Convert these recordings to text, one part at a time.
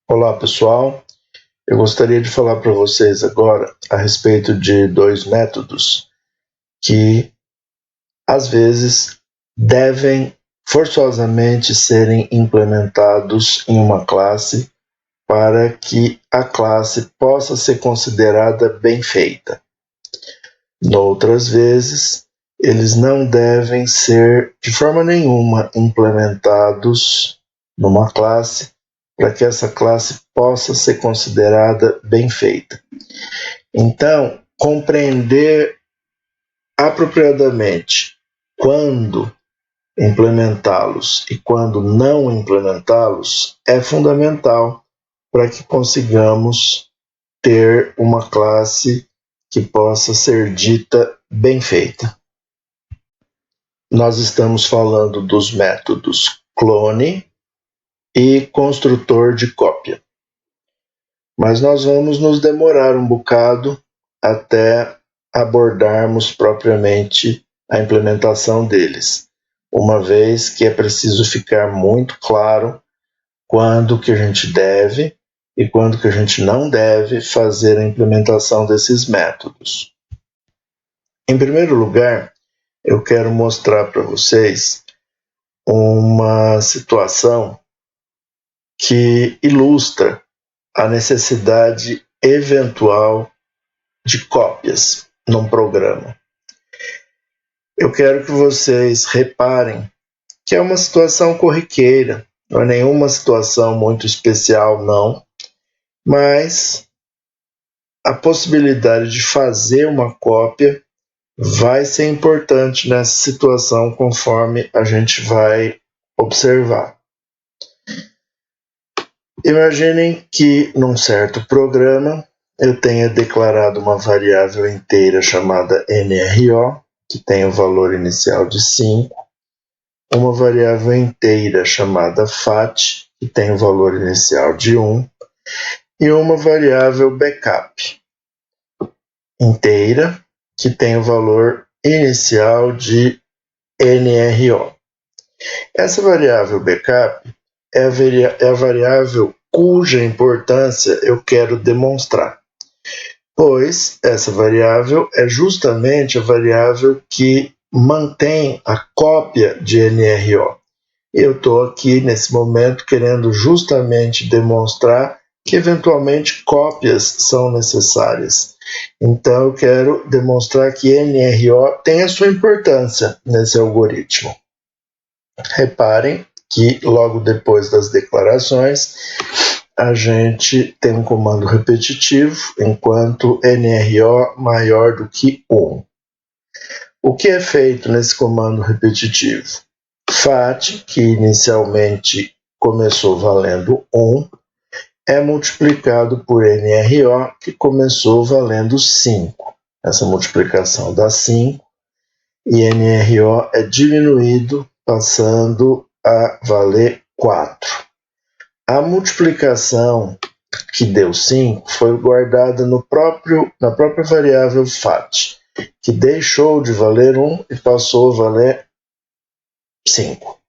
Olá, pessoal. Eu gostaria de falar para vocês agora a respeito de dois métodos que, às vezes, devem forçosamente serem implementados em uma classe para que a classe possa ser considerada bem feita. Noutras vezes, eles não devem ser de forma nenhuma implementados numa classe para que essa classe possa ser considerada bem feita. Então, compreender apropriadamente quando implementá-los e quando não implementá-los é fundamental para que consigamos ter uma classe que possa ser dita bem feita. Nós estamos falando dos métodos clone e construtor de cópia. Mas nós vamos nos demorar um bocado até abordarmos propriamente a implementação deles, uma vez que é preciso ficar muito claro quando que a gente deve e quando que a gente não deve fazer a implementação desses métodos. Em primeiro lugar, eu quero mostrar para vocês uma situação que ilustra a necessidade eventual de cópias num programa. Eu quero que vocês reparem que é uma situação corriqueira, não é nenhuma situação muito especial, não, mas a possibilidade de fazer uma cópia vai ser importante nessa situação conforme a gente vai observar. Imaginem que num certo programa eu tenha declarado uma variável inteira chamada NRO, que tem o valor inicial de 5, uma variável inteira chamada FAT, que tem o valor inicial de 1, e uma variável backup inteira, que tem o valor inicial de NRO. Essa variável backup é a variável cuja importância eu quero demonstrar, pois essa variável é justamente a variável que mantém a cópia de NRO. Eu estou aqui, nesse momento, querendo justamente demonstrar que, eventualmente, cópias são necessárias. Então, eu quero demonstrar que NRO tem a sua importância nesse algoritmo. Reparem que, logo depois das declarações, a gente tem um comando repetitivo, enquanto NRO maior do que 1. O que é feito nesse comando repetitivo? FAT, que inicialmente começou valendo 1, é multiplicado por NRO, que começou valendo 5. Essa multiplicação dá 5, e NRO é diminuído, passando a valer 4. A multiplicação que deu 5 foi guardada na própria variável FAT, que deixou de valer 1 e passou a valer 5.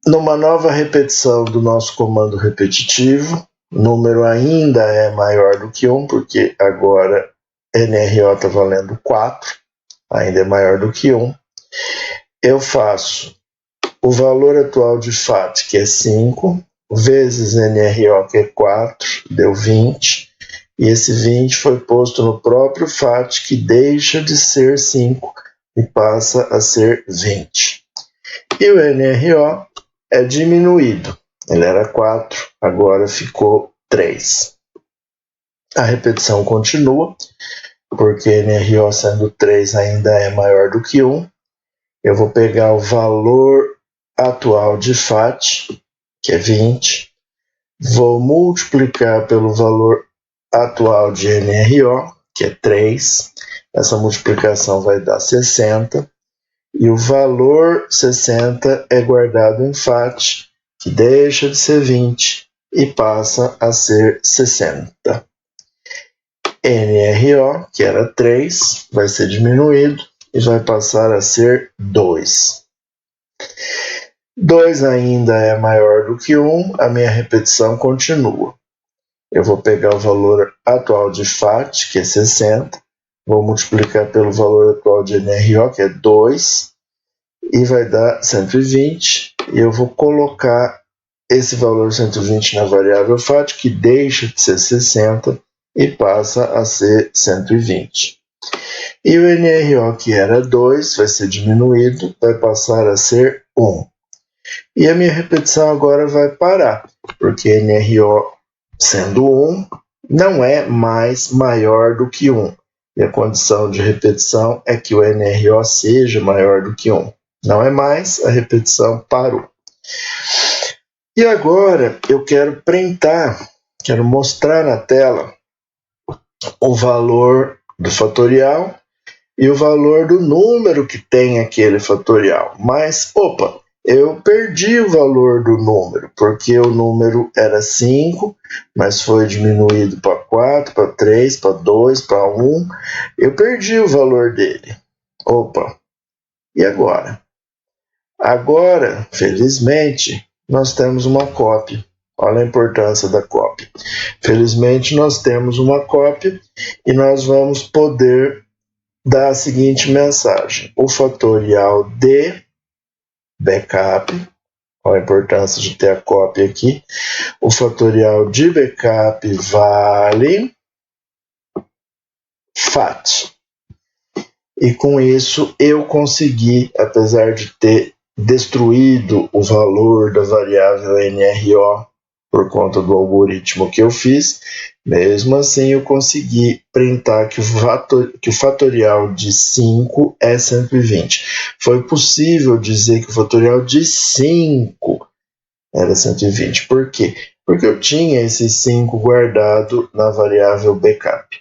Numa nova repetição do nosso comando repetitivo, o número ainda é maior do que 1, porque agora NRO está valendo 4, ainda é maior do que 1. Eu faço o valor atual de FAT, que é 5, vezes NRO, que é 4, deu 20, e esse 20 foi posto no próprio FAT, que deixa de ser 5 e passa a ser 20. E o NRO é diminuído. Ele era 4, agora ficou 3. A repetição continua, porque NRO sendo 3 ainda é maior do que 1. Eu vou pegar o valor atual de FAT, que é 20, vou multiplicar pelo valor atual de NRO, que é 3. Essa multiplicação vai dar 60. E o valor 60 é guardado em FAT, que deixa de ser 20 e passa a ser 60. NRO, que era 3, vai ser diminuído e vai passar a ser 2. 2 ainda é maior do que 1, a minha repetição continua. Eu vou pegar o valor atual de FAT, que é 60, vou multiplicar pelo valor atual de NRO, que é 2, e vai dar 120, e eu vou colocar esse valor 120 na variável FAT, que deixa de ser 60 e passa a ser 120. E o NRO, que era 2, vai ser diminuído, vai passar a ser 1. E a minha repetição agora vai parar, porque NRO sendo 1 não é mais maior do que 1. E a condição de repetição é que o NRO seja maior do que 1. Não é mais, a repetição parou. E agora eu quero printar, quero mostrar na tela o valor do fatorial e o valor do número que tem aquele fatorial. Mas, opa, eu perdi o valor do número, porque o número era 5, mas foi diminuído para 4, para 3, para 2, para 1. Eu perdi o valor dele. Opa, e agora? Agora, felizmente, nós temos uma cópia. Olha a importância da cópia. Felizmente, nós temos uma cópia e nós vamos poder dar a seguinte mensagem: o fatorial de backup, olha a importância de ter a cópia aqui, o fatorial de backup vale FAT. E com isso eu consegui, apesar de ter destruído o valor da variável NRO por conta do algoritmo que eu fiz, mesmo assim eu consegui printar que o fatorial de 5 é 120. Foi possível dizer que o fatorial de 5 era 120. Por quê? Porque eu tinha esse 5 guardado na variável backup.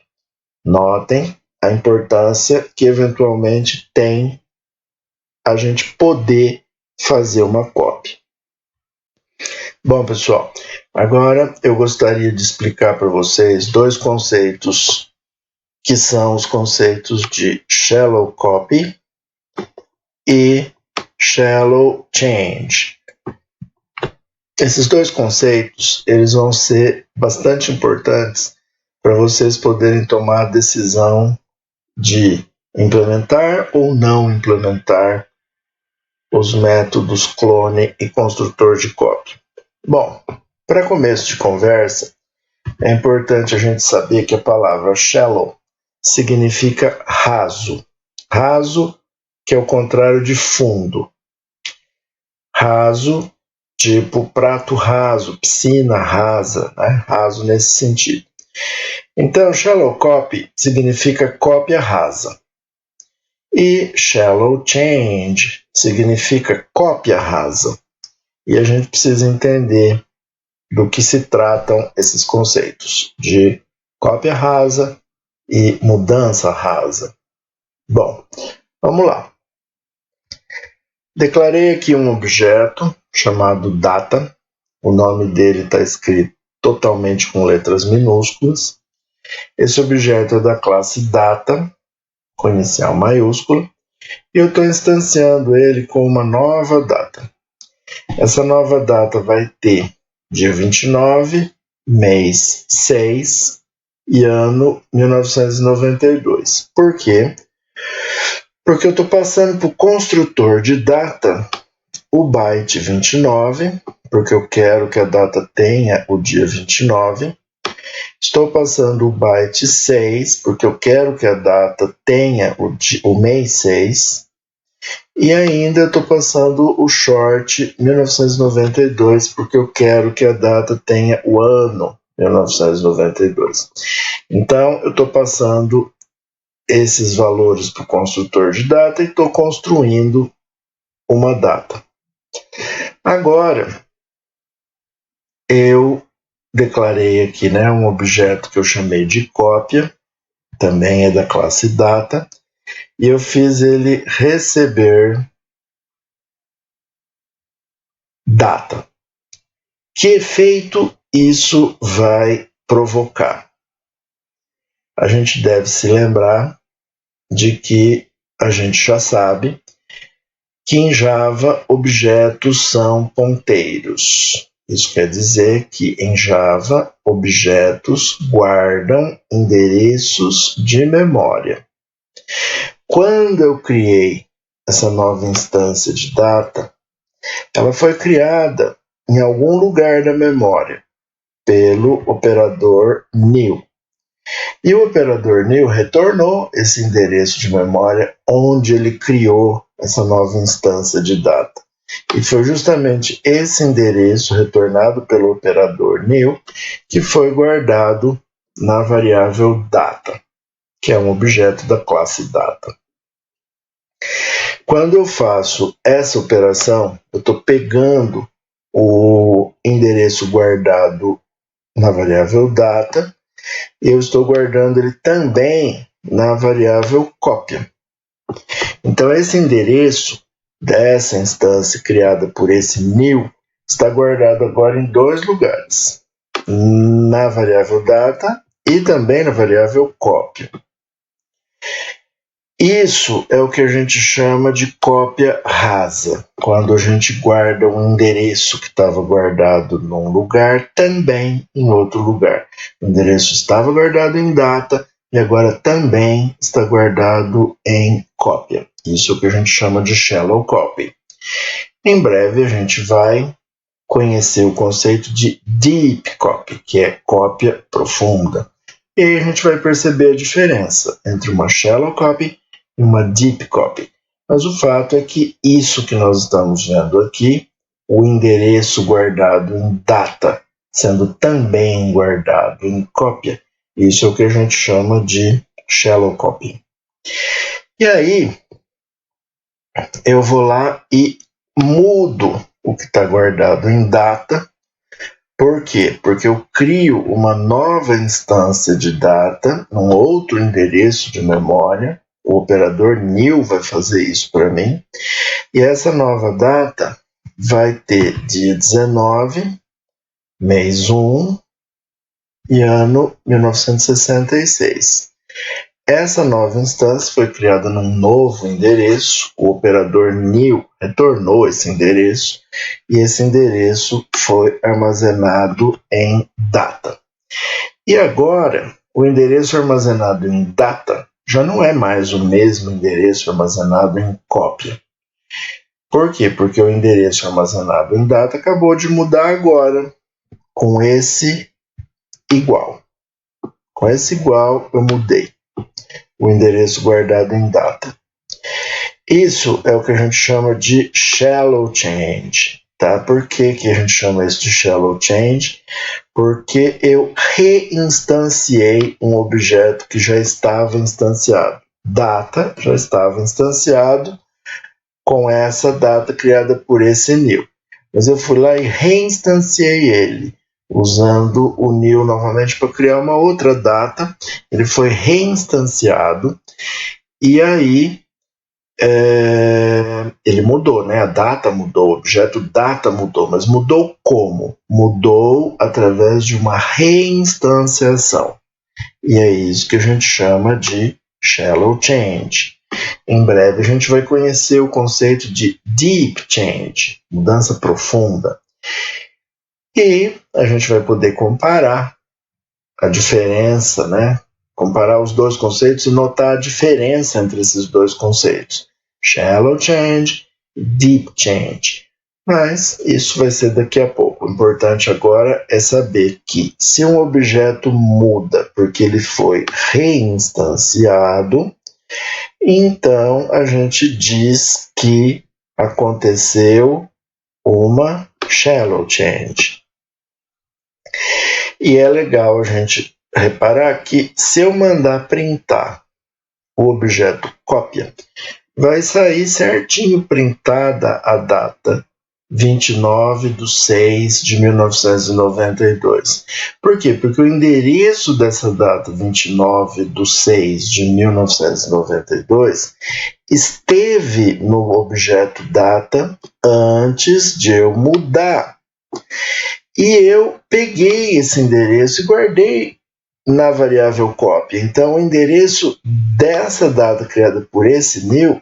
Notem a importância que eventualmente tem a gente poder fazer uma cópia. Bom, pessoal, agora eu gostaria de explicar para vocês dois conceitos que são os conceitos de shallow copy e shallow change. Esses dois conceitos, eles vão ser bastante importantes para vocês poderem tomar a decisão de implementar ou não implementar os métodos clone e construtor de cópia. Bom, para começo de conversa, é importante a gente saber que a palavra shallow significa raso. Raso, que é o contrário de fundo. Raso, tipo prato raso, piscina rasa, né? Raso nesse sentido. Então, shallow copy significa cópia rasa. E shallow change significa cópia rasa. E a gente precisa entender do que se tratam esses conceitos de cópia rasa e mudança rasa. Bom, vamos lá. Declarei aqui um objeto chamado data. O nome dele está escrito totalmente com letras minúsculas. Esse objeto é da classe data, com inicial maiúscula, e eu estou instanciando ele com uma nova data. Essa nova data vai ter dia 29, mês 6 e ano 1992. Por quê? Porque eu estou passando para o construtor de data o byte 29, porque eu quero que a data tenha o dia 29. Estou passando o byte 6, porque eu quero que a data tenha o mês 6. E ainda estou passando o short 1992, porque eu quero que a data tenha o ano 1992. Então, eu estou passando esses valores para o construtor de data e estou construindo uma data. Agora, eu declarei aqui, né, um objeto que eu chamei de cópia, também é da classe data, e eu fiz ele receber data. Que efeito isso vai provocar? A gente deve se lembrar de que a gente já sabe que em Java objetos são ponteiros. Isso quer dizer que em Java objetos guardam endereços de memória. Quando eu criei essa nova instância de data, ela foi criada em algum lugar da memória pelo operador new. E o operador new retornou esse endereço de memória onde ele criou essa nova instância de data. E foi justamente esse endereço retornado pelo operador new que foi guardado na variável data, que é um objeto da classe data. Quando eu faço essa operação, eu estou pegando o endereço guardado na variável data e eu estou guardando ele também na variável cópia. Então, esse endereço dessa instância criada por esse new está guardado agora em dois lugares, na variável data e também na variável cópia. Isso é o que a gente chama de cópia rasa, quando a gente guarda um endereço que estava guardado num lugar também em outro lugar. O endereço estava guardado em data e agora também está guardado em cópia. Isso é o que a gente chama de shallow copy. Em breve a gente vai conhecer o conceito de deep copy, que é cópia profunda. E aí a gente vai perceber a diferença entre uma shallow copy e uma deep copy. Mas o fato é que isso que nós estamos vendo aqui, o endereço guardado em data, sendo também guardado em cópia, isso é o que a gente chama de shallow copy. E aí, eu vou lá e mudo o que está guardado em data. Por quê? Porque eu crio uma nova instância de data, num outro endereço de memória. O operador new vai fazer isso para mim. E essa nova data vai ter dia 19, mês 1 e ano 1966. Essa nova instância foi criada num novo endereço, o operador new retornou esse endereço e esse endereço foi armazenado em data. E agora, o endereço armazenado em data já não é mais o mesmo endereço armazenado em cópia. Por quê? Porque o endereço armazenado em data acabou de mudar agora com esse igual. Com esse igual eu mudei o endereço guardado em data. Isso é o que a gente chama de shallow change, tá? Por que a gente chama isso de shallow change? Porque eu reinstanciei um objeto que já estava instanciado. Data já estava instanciado com essa data criada por esse new. Mas eu fui lá e reinstanciei ele, usando o new novamente para criar uma outra data. Ele foi reinstanciado e aí ele mudou, né? A data mudou, o objeto data mudou, mas mudou como? Mudou através de uma reinstanciação. E é isso que a gente chama de shallow change. Em breve a gente vai conhecer o conceito de deep change, mudança profunda. E a gente vai poder comparar a diferença, né? Comparar os dois conceitos e notar a diferença entre esses dois conceitos. Shallow change e deep change. Mas isso vai ser daqui a pouco. O importante agora é saber que se um objeto muda porque ele foi reinstanciado, então a gente diz que aconteceu uma shallow change. E é legal a gente reparar que se eu mandar printar o objeto cópia, vai sair certinho printada a data 29/6/1992. Por quê? Porque o endereço dessa data 29/6/1992 esteve no objeto data antes de eu mudar. E eu peguei esse endereço e guardei na variável cópia. Então, o endereço dessa data criada por esse new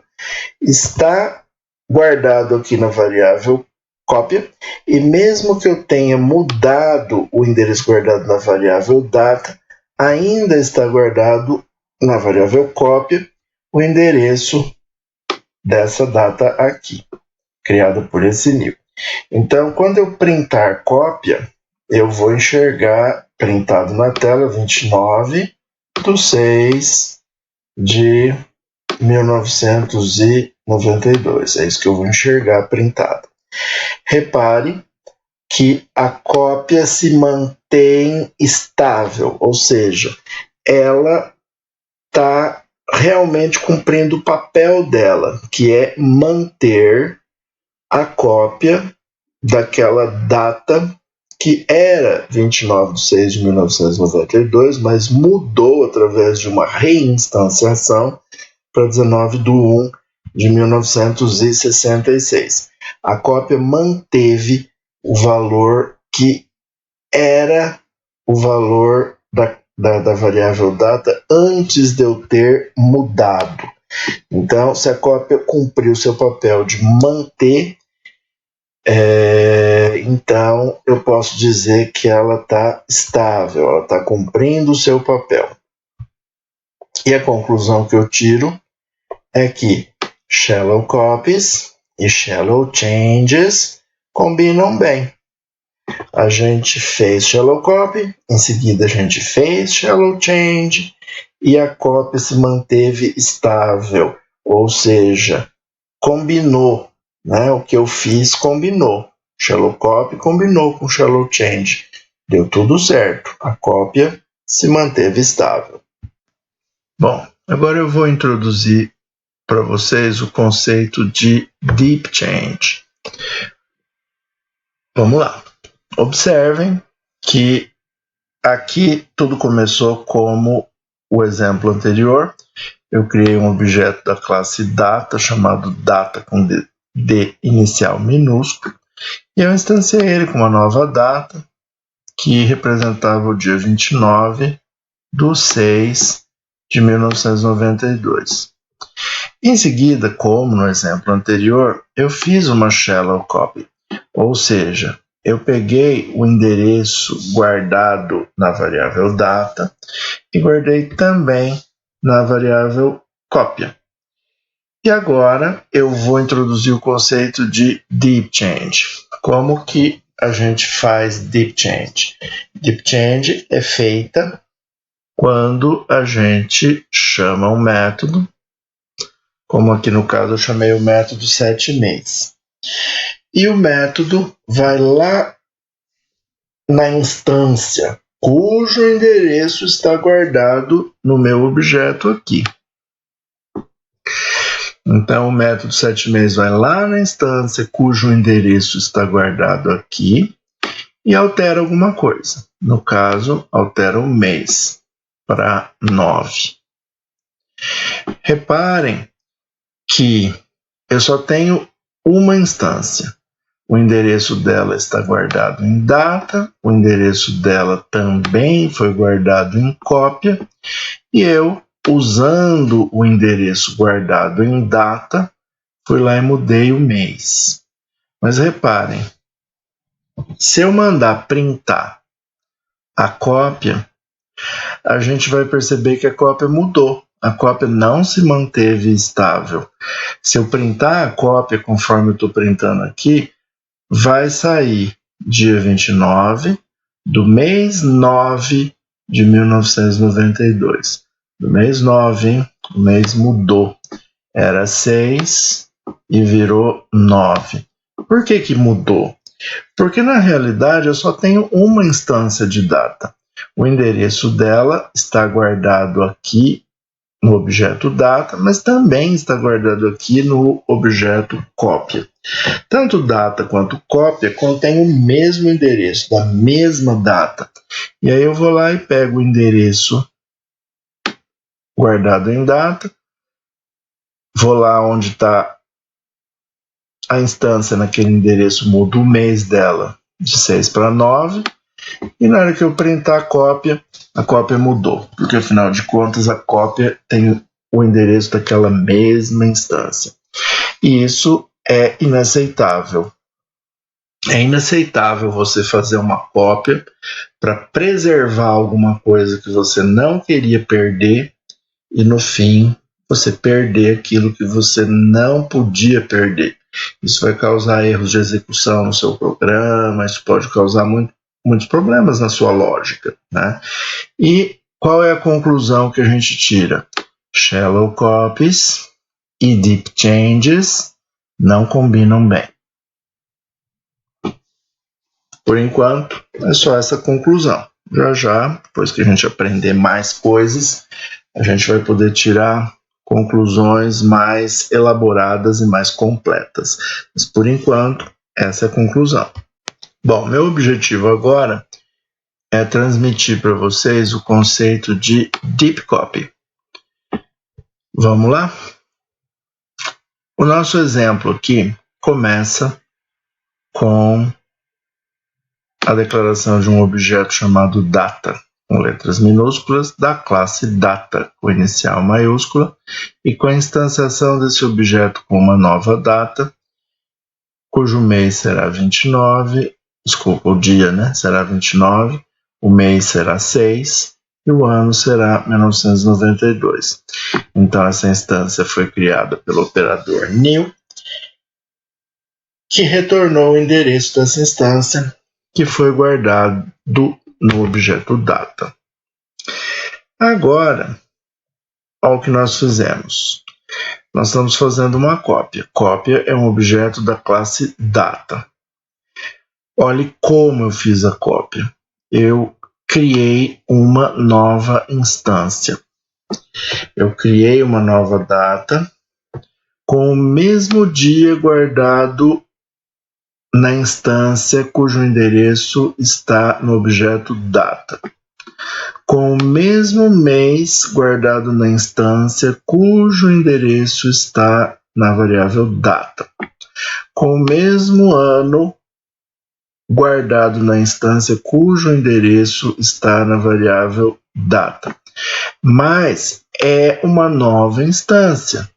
está guardado aqui na variável cópia, e mesmo que eu tenha mudado o endereço guardado na variável data, ainda está guardado na variável cópia o endereço dessa data aqui, criada por esse new. Então, quando eu printar cópia, eu vou enxergar printado na tela 29/6/1992. É isso que eu vou enxergar printado. Repare que a cópia se mantém estável, ou seja, ela está realmente cumprindo o papel dela, que é manter a cópia daquela data que era 29/6/1992, mas mudou através de uma reinstanciação para 19/1/1966. A cópia manteve o valor que era o valor da variável data antes de eu ter mudado. Então, se a cópia cumpriu seu papel de manter, então eu posso dizer que ela está estável, ela está cumprindo o seu papel. E a conclusão que eu tiro é que shallow copies e shallow changes combinam bem. A gente fez shallow copy, em seguida a gente fez shallow change e a cópia se manteve estável, ou seja, combinou, né? O que eu fiz combinou. Shallow copy combinou com shallow change. Deu tudo certo. A cópia se manteve estável. Bom, agora eu vou introduzir para vocês o conceito de deep change. Vamos lá. Observem que aqui tudo começou como o exemplo anterior. Eu criei um objeto da classe data chamado data com D inicial minúsculo e eu instanciei ele com uma nova data que representava o dia 29/6/1992. Em seguida, como no exemplo anterior, eu fiz uma shallow copy, ou seja, eu peguei o endereço guardado na variável data e guardei também na variável cópia. E agora eu vou introduzir o conceito de deep change. Como que a gente faz deep change? Deep change é feita quando a gente chama um método, como aqui no caso eu chamei o método setMaze. E o método vai lá na instância cujo endereço está guardado no meu objeto aqui. Então, o método setMaze vai lá na instância cujo endereço está guardado aqui e altera alguma coisa. No caso, altera o mês para 9. Reparem que eu só tenho uma instância. O endereço dela está guardado em data, o endereço dela também foi guardado em cópia, e eu, usando o endereço guardado em data, fui lá e mudei o mês. Mas reparem, se eu mandar printar a cópia, a gente vai perceber que a cópia mudou. A cópia não se manteve estável. Se eu printar a cópia conforme eu estou printando aqui, vai sair dia 29 do mês 9 de 1992. Do mês 9, hein? O mês mudou. Era 6 e virou 9. Por que que mudou? Porque na realidade eu só tenho uma instância de data. O endereço dela está guardado aqui no objeto data, mas também está guardado aqui no objeto cópia. Tanto data quanto cópia contém o mesmo endereço, da mesma data. E aí eu vou lá e pego o endereço guardado em data, vou lá onde está a instância naquele endereço, mudo o mês dela de 6 para 9, e na hora que eu printar a cópia mudou, porque afinal de contas a cópia tem o endereço daquela mesma instância. E isso é inaceitável. É inaceitável você fazer uma cópia para preservar alguma coisa que você não queria perder e no fim você perder aquilo que você não podia perder. Isso vai causar erros de execução no seu programa, isso pode causar muitos problemas na sua lógica, né? E qual é a conclusão que a gente tira? Shallow copies e deep changes não combinam bem. Por enquanto, é só essa conclusão. Já, depois que a gente aprender mais coisas, a gente vai poder tirar conclusões mais elaboradas e mais completas. Mas, por enquanto, essa é a conclusão. Bom, meu objetivo agora é transmitir para vocês o conceito de deep copy. Vamos lá? O nosso exemplo aqui começa com a declaração de um objeto chamado data, com letras minúsculas, da classe data, com inicial maiúscula, e com a instanciação desse objeto com uma nova data, cujo mês será 29, desculpa, o dia, né, será 29, o mês será 6 e o ano será 1992. Então, essa instância foi criada pelo operador new, que retornou o endereço dessa instância, que foi guardado no objeto data. Agora, olha o que nós fizemos. Nós estamos fazendo uma cópia. Cópia é um objeto da classe data. Olhe como eu fiz a cópia. Eu criei uma nova instância. Eu criei uma nova data com o mesmo dia guardado na instância cujo endereço está no objeto data, com o mesmo mês guardado na instância cujo endereço está na variável data, com o mesmo ano guardado na instância cujo endereço está na variável data. Mas é uma nova instância.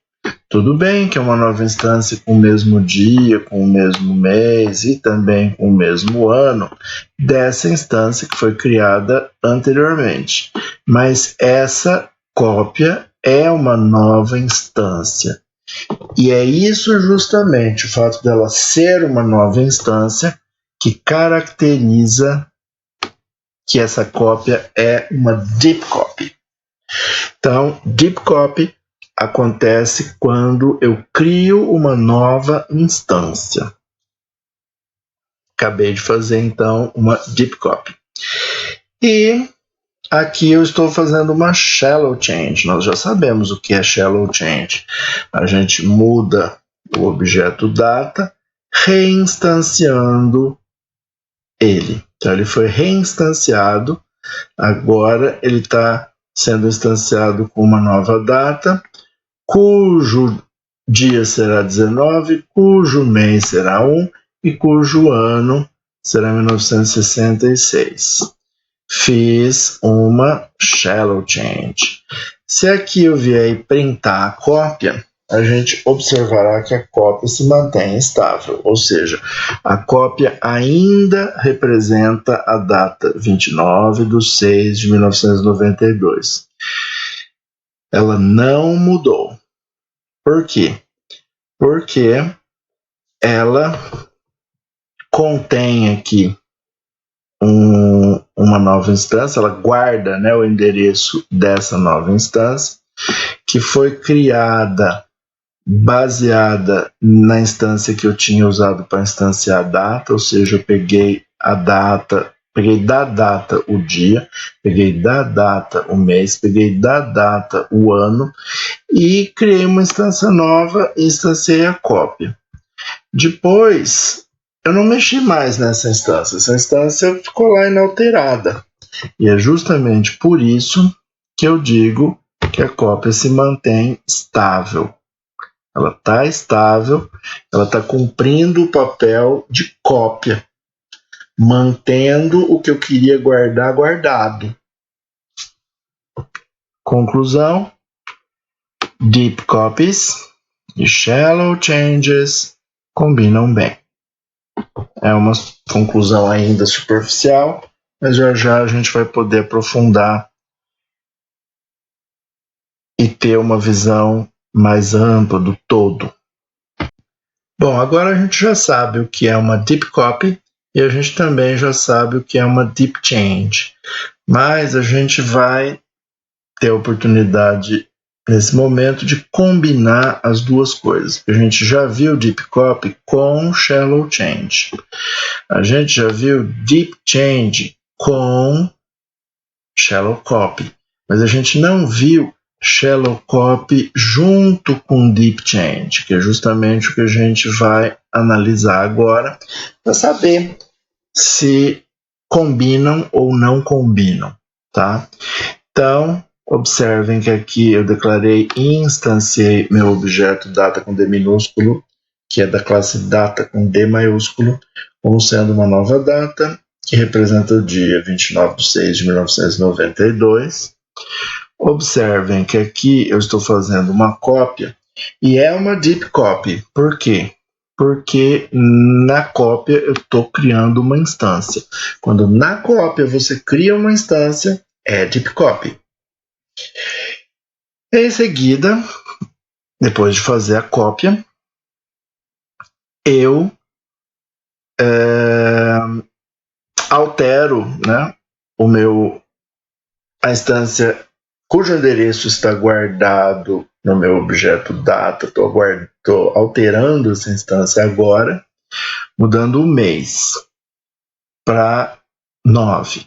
Tudo bem que é uma nova instância com o mesmo dia, com o mesmo mês e também com o mesmo ano dessa instância que foi criada anteriormente. Mas essa cópia é uma nova instância. E é isso justamente, o fato dela ser uma nova instância, que caracteriza que essa cópia é uma deep copy. Então, deep copy acontece quando eu crio uma nova instância. Acabei de fazer, então, uma deep copy. E aqui eu estou fazendo uma shallow change. Nós já sabemos o que é shallow change. A gente muda o objeto data, reinstanciando ele. Então, ele foi reinstanciado. Agora, ele está sendo instanciado com uma nova data, cujo dia será 19, cujo mês será 1 e cujo ano será 1966. Fiz uma shallow change. Se aqui eu vier e printar a cópia, a gente observará que a cópia se mantém estável, ou seja, a cópia ainda representa a data 29/6/1992. Ela não mudou. Por quê? Porque ela contém aqui uma nova instância, ela guarda, né, o endereço dessa nova instância, que foi criada baseada na instância que eu tinha usado para instanciar a data, ou seja, eu peguei a data, peguei da data o dia, peguei da data o mês, peguei da data o ano e criei uma instância nova e instanciei a cópia. Depois, eu não mexi mais nessa instância, essa instância ficou lá inalterada. E é justamente por isso que eu digo que a cópia se mantém estável. Ela está estável, ela está cumprindo o papel de cópia, mantendo o que eu queria guardar guardado. Conclusão: deep copies e shallow changes combinam bem. É uma conclusão ainda superficial, mas já já a gente vai poder aprofundar e ter uma visão mais ampla do todo. Bom, agora a gente já sabe o que é uma deep copy e a gente também já sabe o que é uma deep change. Mas a gente vai ter a oportunidade nesse momento de combinar as duas coisas. A gente já viu deep copy com shallow change. A gente já viu deep change com shallow copy, mas a gente não viu shallow copy junto com deep change, que é justamente o que a gente vai analisar agora para saber se combinam ou não combinam, tá? Então, observem que aqui eu declarei e instanciei meu objeto data com D minúsculo, que é da classe data com D maiúsculo, como sendo uma nova data, que representa o dia 29/6/1992. Observem que aqui eu estou fazendo uma cópia, e é uma deep copy. Por quê? Porque na cópia eu estou criando uma instância. Quando na cópia você cria uma instância, é deep copy. Em seguida, depois de fazer a cópia, eu altero, né, a instância cujo endereço está guardado no meu objeto data. Estou alterando essa instância agora, mudando o mês para 9.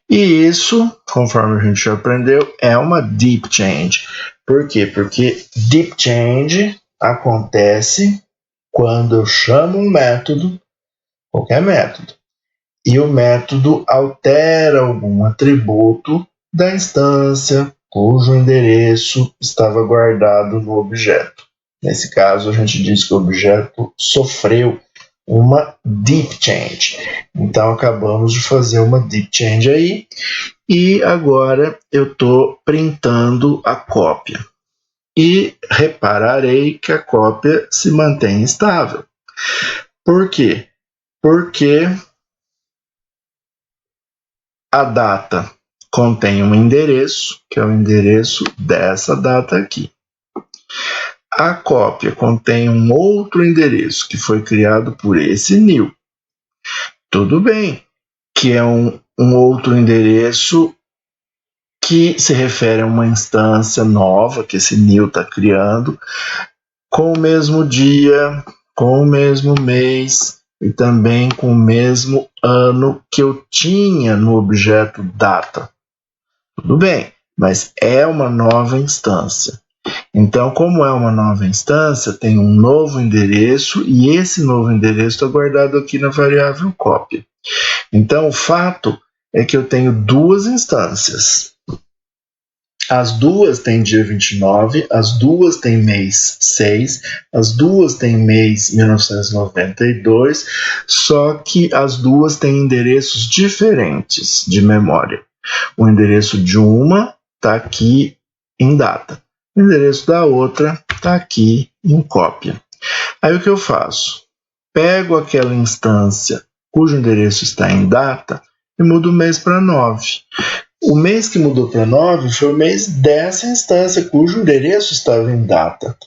E isso, conforme a gente já aprendeu, é uma deep change. Por quê? Porque deep change acontece quando eu chamo um método, qualquer método, e o método altera algum atributo da instância cujo endereço estava guardado no objeto. Nesse caso, a gente diz que o objeto sofreu uma deep change. Então, acabamos de fazer uma deep change aí, e agora eu estou printando a cópia. E repararei que a cópia se mantém estável. Por quê? Porque a data contém um endereço, que é o endereço dessa data aqui. A cópia contém um outro endereço, que foi criado por esse new. Tudo bem, que é um outro endereço que se refere a uma instância nova que esse new está criando, com o mesmo dia, com o mesmo mês e também com o mesmo ano que eu tinha no objeto data. Tudo bem, mas é uma nova instância. Então, como é uma nova instância, tem um novo endereço e esse novo endereço está guardado aqui na variável cópia. Então, o fato é que eu tenho duas instâncias. As duas têm dia 29, as duas têm mês 6, as duas têm mês 1992, só que as duas têm endereços diferentes de memória. O endereço de uma está aqui em data, o endereço da outra está aqui em cópia. Aí o que eu faço? Pego aquela instância cujo endereço está em data e mudo o mês para 9. O mês que mudou para 9 foi o mês dessa instância cujo endereço estava em data.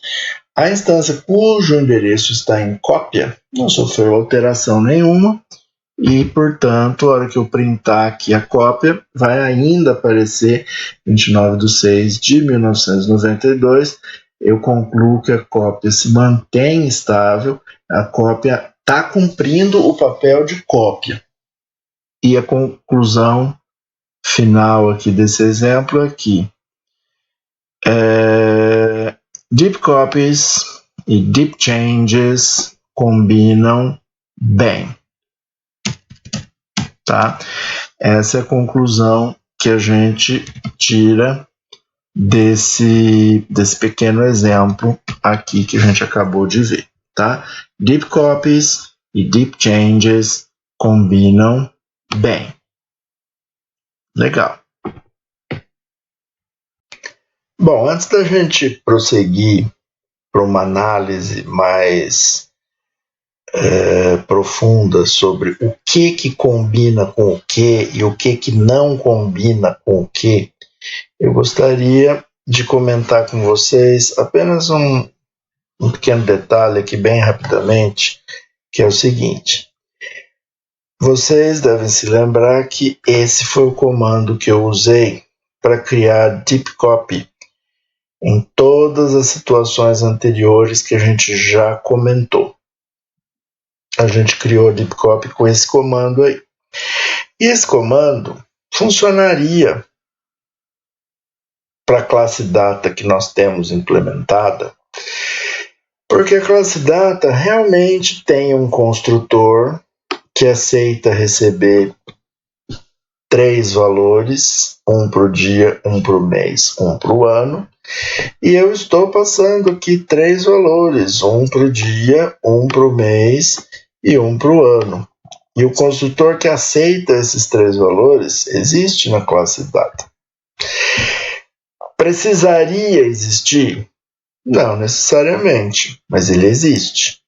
A instância cujo endereço está em cópia não sofreu alteração nenhuma e, portanto, a hora que eu printar aqui a cópia, vai ainda aparecer 29/6/1992. Eu concluo que a cópia se mantém estável, a cópia está cumprindo o papel de cópia. E a conclusão final aqui desse exemplo é que deep copies e deep changes combinam bem, tá? Essa é a conclusão que a gente tira desse pequeno exemplo aqui que a gente acabou de ver, tá? Deep copies e deep changes combinam bem. Legal. Bom, antes da gente prosseguir para uma análise mais profunda sobre o que combina com o que e o que não combina com o que, eu gostaria de comentar com vocês apenas um pequeno detalhe aqui bem rapidamente, que é o seguinte. Vocês devem se lembrar que esse foi o comando que eu usei para criar deep copy em todas as situações anteriores que a gente já comentou. A gente criou deep copy com esse comando aí. E esse comando funcionaria para a classe data que nós temos implementada, porque a classe data realmente tem um construtor que aceita receber 3 valores, um para o dia, um para o mês, um para o ano, e eu estou passando aqui 3 valores, um para o dia, um para o mês e um para o ano. E o construtor que aceita esses 3 valores existe na classe data. Precisaria existir? Não necessariamente, mas ele existe.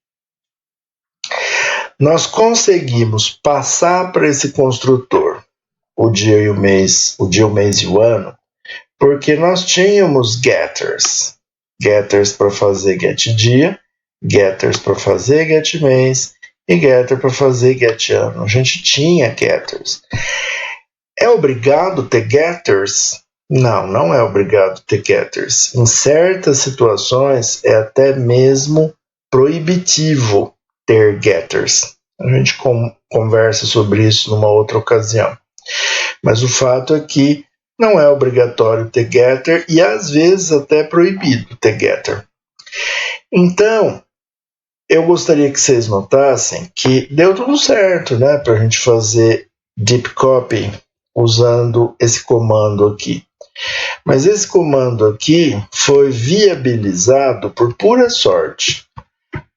Nós conseguimos passar para esse construtor o dia e o mês, o mês e o ano, porque nós tínhamos getters. Getters para fazer get dia, getters para fazer get mês e getter para fazer get ano. A gente tinha getters. É obrigado ter getters? Não, não é obrigado ter getters. Em certas situações é até mesmo proibitivo ter getters. A gente conversa sobre isso numa outra ocasião. Mas o fato é que não é obrigatório ter getter e às vezes até proibido ter getter. Então, eu gostaria que vocês notassem que deu tudo certo, né, para a gente fazer deep copy usando esse comando aqui. Mas esse comando aqui foi viabilizado por pura sorte.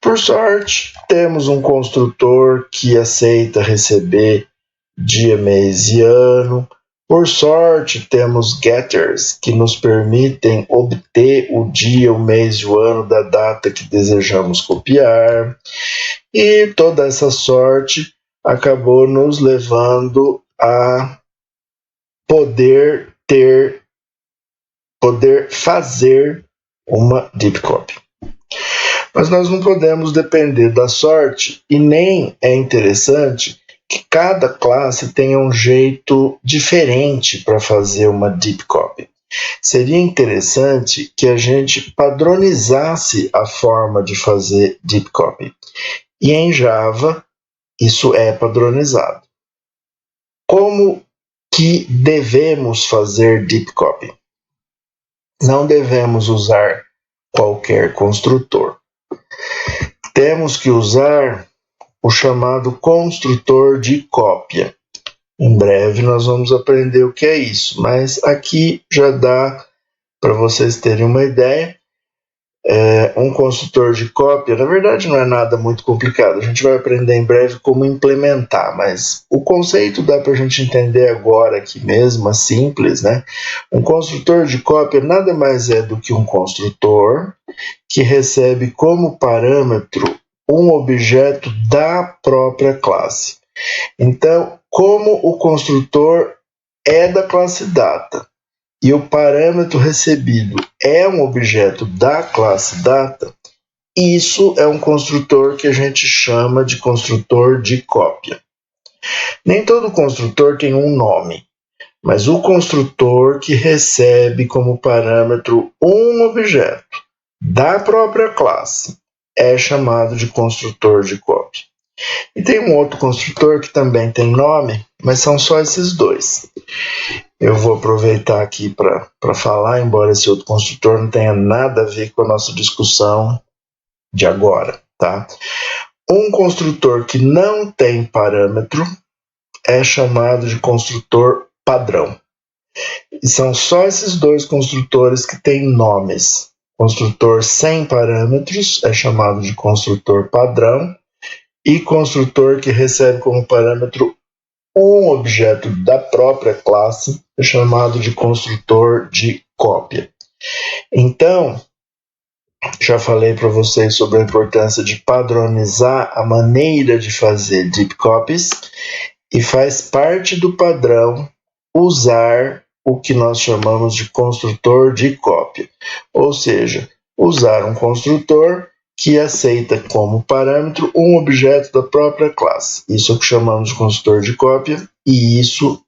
Por sorte, temos um construtor que aceita receber dia, mês e ano. Por sorte, temos getters que nos permitem obter o dia, o mês e o ano da data que desejamos copiar. E toda essa sorte acabou nos levando a poder fazer uma deep copy. Mas nós não podemos depender da sorte e nem é interessante que cada classe tenha um jeito diferente para fazer uma deep copy. Seria interessante que a gente padronizasse a forma de fazer deep copy. E em Java, isso é padronizado. Como que devemos fazer deep copy? Não devemos usar qualquer construtor. Temos que usar o chamado construtor de cópia. Em breve nós vamos aprender o que é isso, mas aqui já dá para vocês terem uma ideia. Um construtor de cópia, na verdade não é nada muito complicado, a gente vai aprender em breve como implementar, mas o conceito dá para a gente entender agora aqui mesmo, é simples, né? Um construtor de cópia nada mais é do que um construtor que recebe como parâmetro um objeto da própria classe. Então, como o construtor é da classe data e o parâmetro recebido é um objeto da classe data, isso é um construtor que a gente chama de construtor de cópia. Nem todo construtor tem um nome, mas o construtor que recebe como parâmetro um objeto da própria classe é chamado de construtor de cópia. E tem um outro construtor que também tem nome, mas são só esses dois. Eu vou aproveitar aqui para falar, embora esse outro construtor não tenha nada a ver com a nossa discussão de agora, tá? Um construtor que não tem parâmetro é chamado de construtor padrão. E são só esses dois construtores que têm nomes. Construtor sem parâmetros é chamado de construtor padrão e construtor que recebe como parâmetro um objeto da própria classe é chamado de construtor de cópia. Então, Já falei para vocês sobre a importância de padronizar a maneira de fazer deep copies e faz parte do padrão usar o que nós chamamos de construtor de cópia, ou seja, usar um construtor que aceita como parâmetro um objeto da própria classe. Isso é o que chamamos de construtor de cópia e isso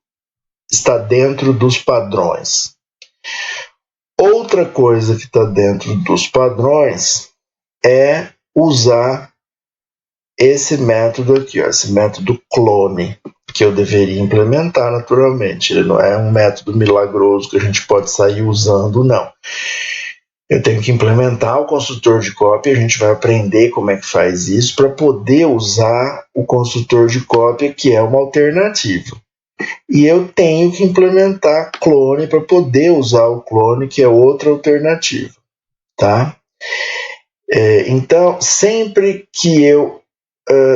está dentro dos padrões. Outra coisa que está dentro dos padrões é usar esse método aqui, ó, esse método clone, que eu deveria implementar naturalmente. Ele não é um método milagroso que a gente pode sair usando, não. Eu tenho que implementar o construtor de cópia, a gente vai aprender como é que faz isso para poder usar o construtor de cópia, que é uma alternativa. E eu tenho que implementar clone para poder usar o clone, que é outra alternativa, tá? Então, sempre que eu,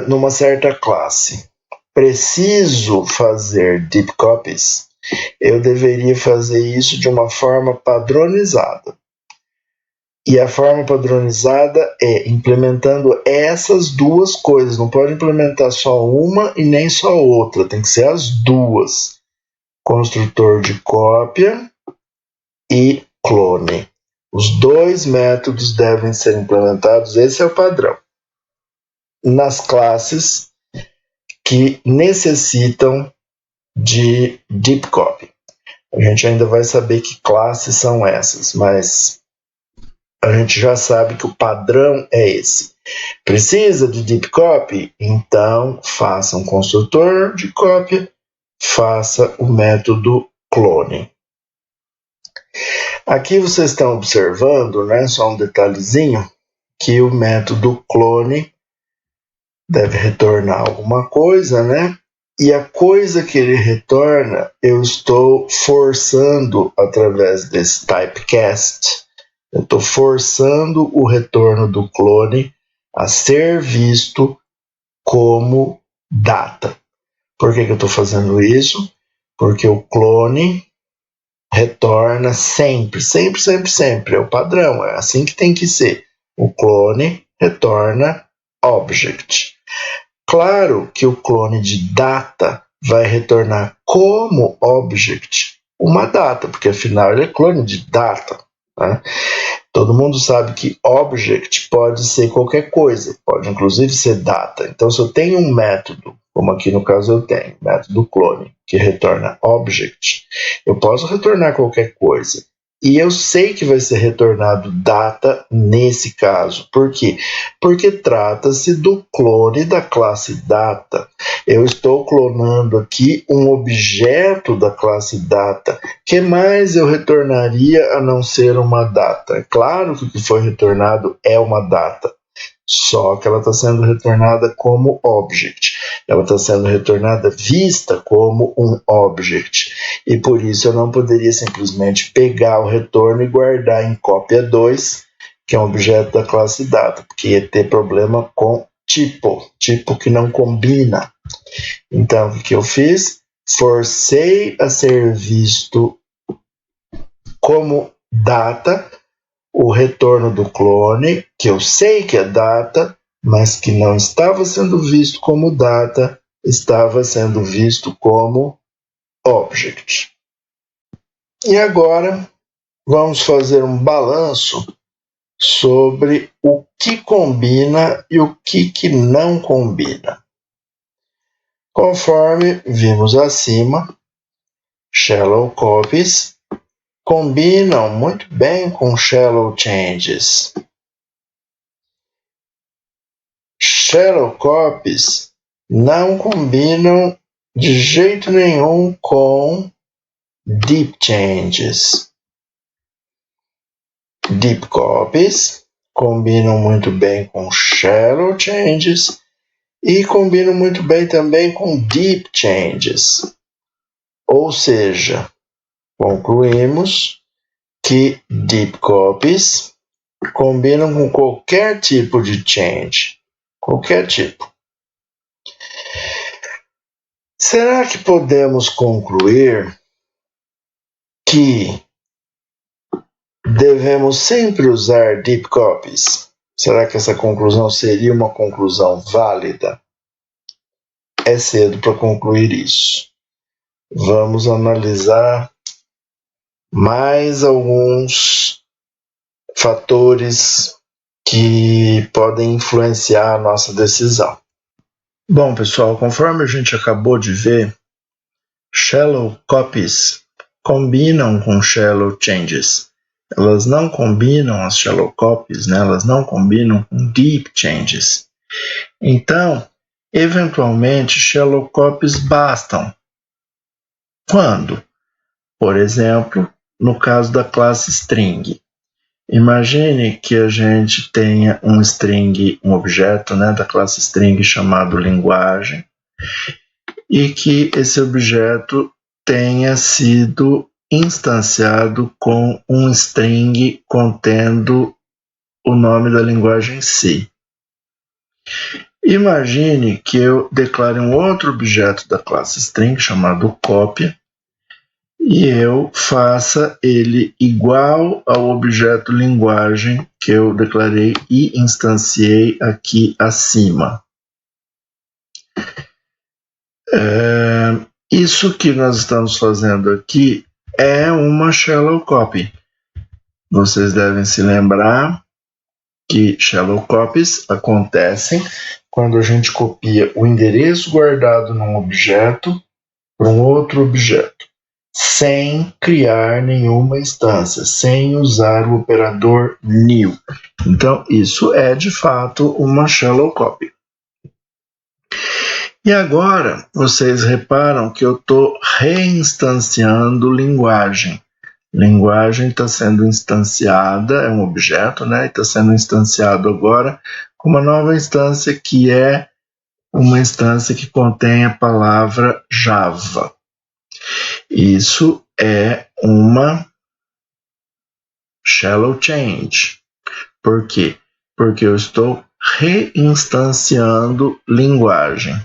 numa certa classe, preciso fazer deep copies, eu deveria fazer isso de uma forma padronizada. E a forma padronizada é implementando essas duas coisas. Não pode implementar só uma e nem só outra. Tem que ser as duas. Construtor de cópia e clone. Os dois métodos devem ser implementados. Esse é o padrão. Nas classes que necessitam de deep copy. A gente ainda vai saber que classes são essas, mas a gente já sabe que o padrão é esse. Precisa de deep copy? Então faça um construtor de cópia, faça o método clone. Aqui vocês estão observando, né, só um detalhezinho, que o método clone deve retornar alguma coisa, né? E a coisa que ele retorna, eu estou forçando através desse typecast. Eu estou forçando o retorno do clone a ser visto como data. Por que eu estou fazendo isso? Porque o clone retorna sempre, sempre, sempre, sempre. É o padrão, é assim que tem que ser. O clone retorna object. Claro que o clone de data vai retornar como object uma data, porque afinal ele é clone de data. Né? Todo mundo sabe que object pode ser qualquer coisa, pode inclusive ser data. Então, se eu tenho um método, como aqui no caso eu tenho, método clone, que retorna object, eu posso retornar qualquer coisa. E eu sei que vai ser retornado data nesse caso. Por quê? Porque trata-se do clone da classe data. Eu estou clonando aqui um objeto da classe data. Que mais eu retornaria a não ser uma data? É claro que o que foi retornado é uma data. Só que ela está sendo retornada como object. Ela está sendo retornada vista como um object. E por isso eu não poderia simplesmente pegar o retorno e guardar em cópia 2, que é um objeto da classe data, porque ia ter problema com tipo que não combina. Então, o que eu fiz? Forcei a ser visto como data o retorno do clone, que eu sei que é data, mas que não estava sendo visto como data, estava sendo visto como object. E agora vamos fazer um balanço sobre o que combina e o que não combina. Conforme vimos acima, shallow copies combinam muito bem com shallow changes. Shallow copies não combinam de jeito nenhum com deep changes. Deep copies combinam muito bem com shallow changes e combinam muito bem também com deep changes. Ou seja, concluímos que deep copies combinam com qualquer tipo de change. Qualquer tipo. Será que podemos concluir que Devemos sempre usar deep copies? Será que essa conclusão seria uma conclusão válida? É cedo para concluir isso. Vamos analisar mais alguns fatores que podem influenciar a nossa decisão. Bom, pessoal, conforme a gente acabou de ver, shallow copies combinam com shallow changes. Elas não combinam, as shallow copies, né? Elas não combinam com deep changes. Então, eventualmente, shallow copies bastam. Quando? Por exemplo, no caso da classe string. Imagine que a gente tenha um string, um objeto, né, da classe string chamado linguagem, e que esse objeto tenha sido instanciado com um string contendo o nome da linguagem C. Imagine que eu declare um outro objeto da classe string chamado cópia e eu faça ele igual ao objeto linguagem que eu declarei e instanciei aqui acima. Isso que nós estamos fazendo aqui é uma shallow copy. Vocês devem se lembrar que shallow copies acontecem quando a gente copia o endereço guardado num objeto para um outro objeto, sem criar nenhuma instância, sem usar o operador new. Então, isso é de fato uma shallow copy. E agora, vocês reparam que eu estou reinstanciando linguagem. Linguagem está sendo instanciada, é um objeto, né? Está sendo instanciado agora com uma nova instância que é uma instância que contém a palavra Java. Isso é uma shallow change. Por quê? Porque eu estou reinstanciando linguagem.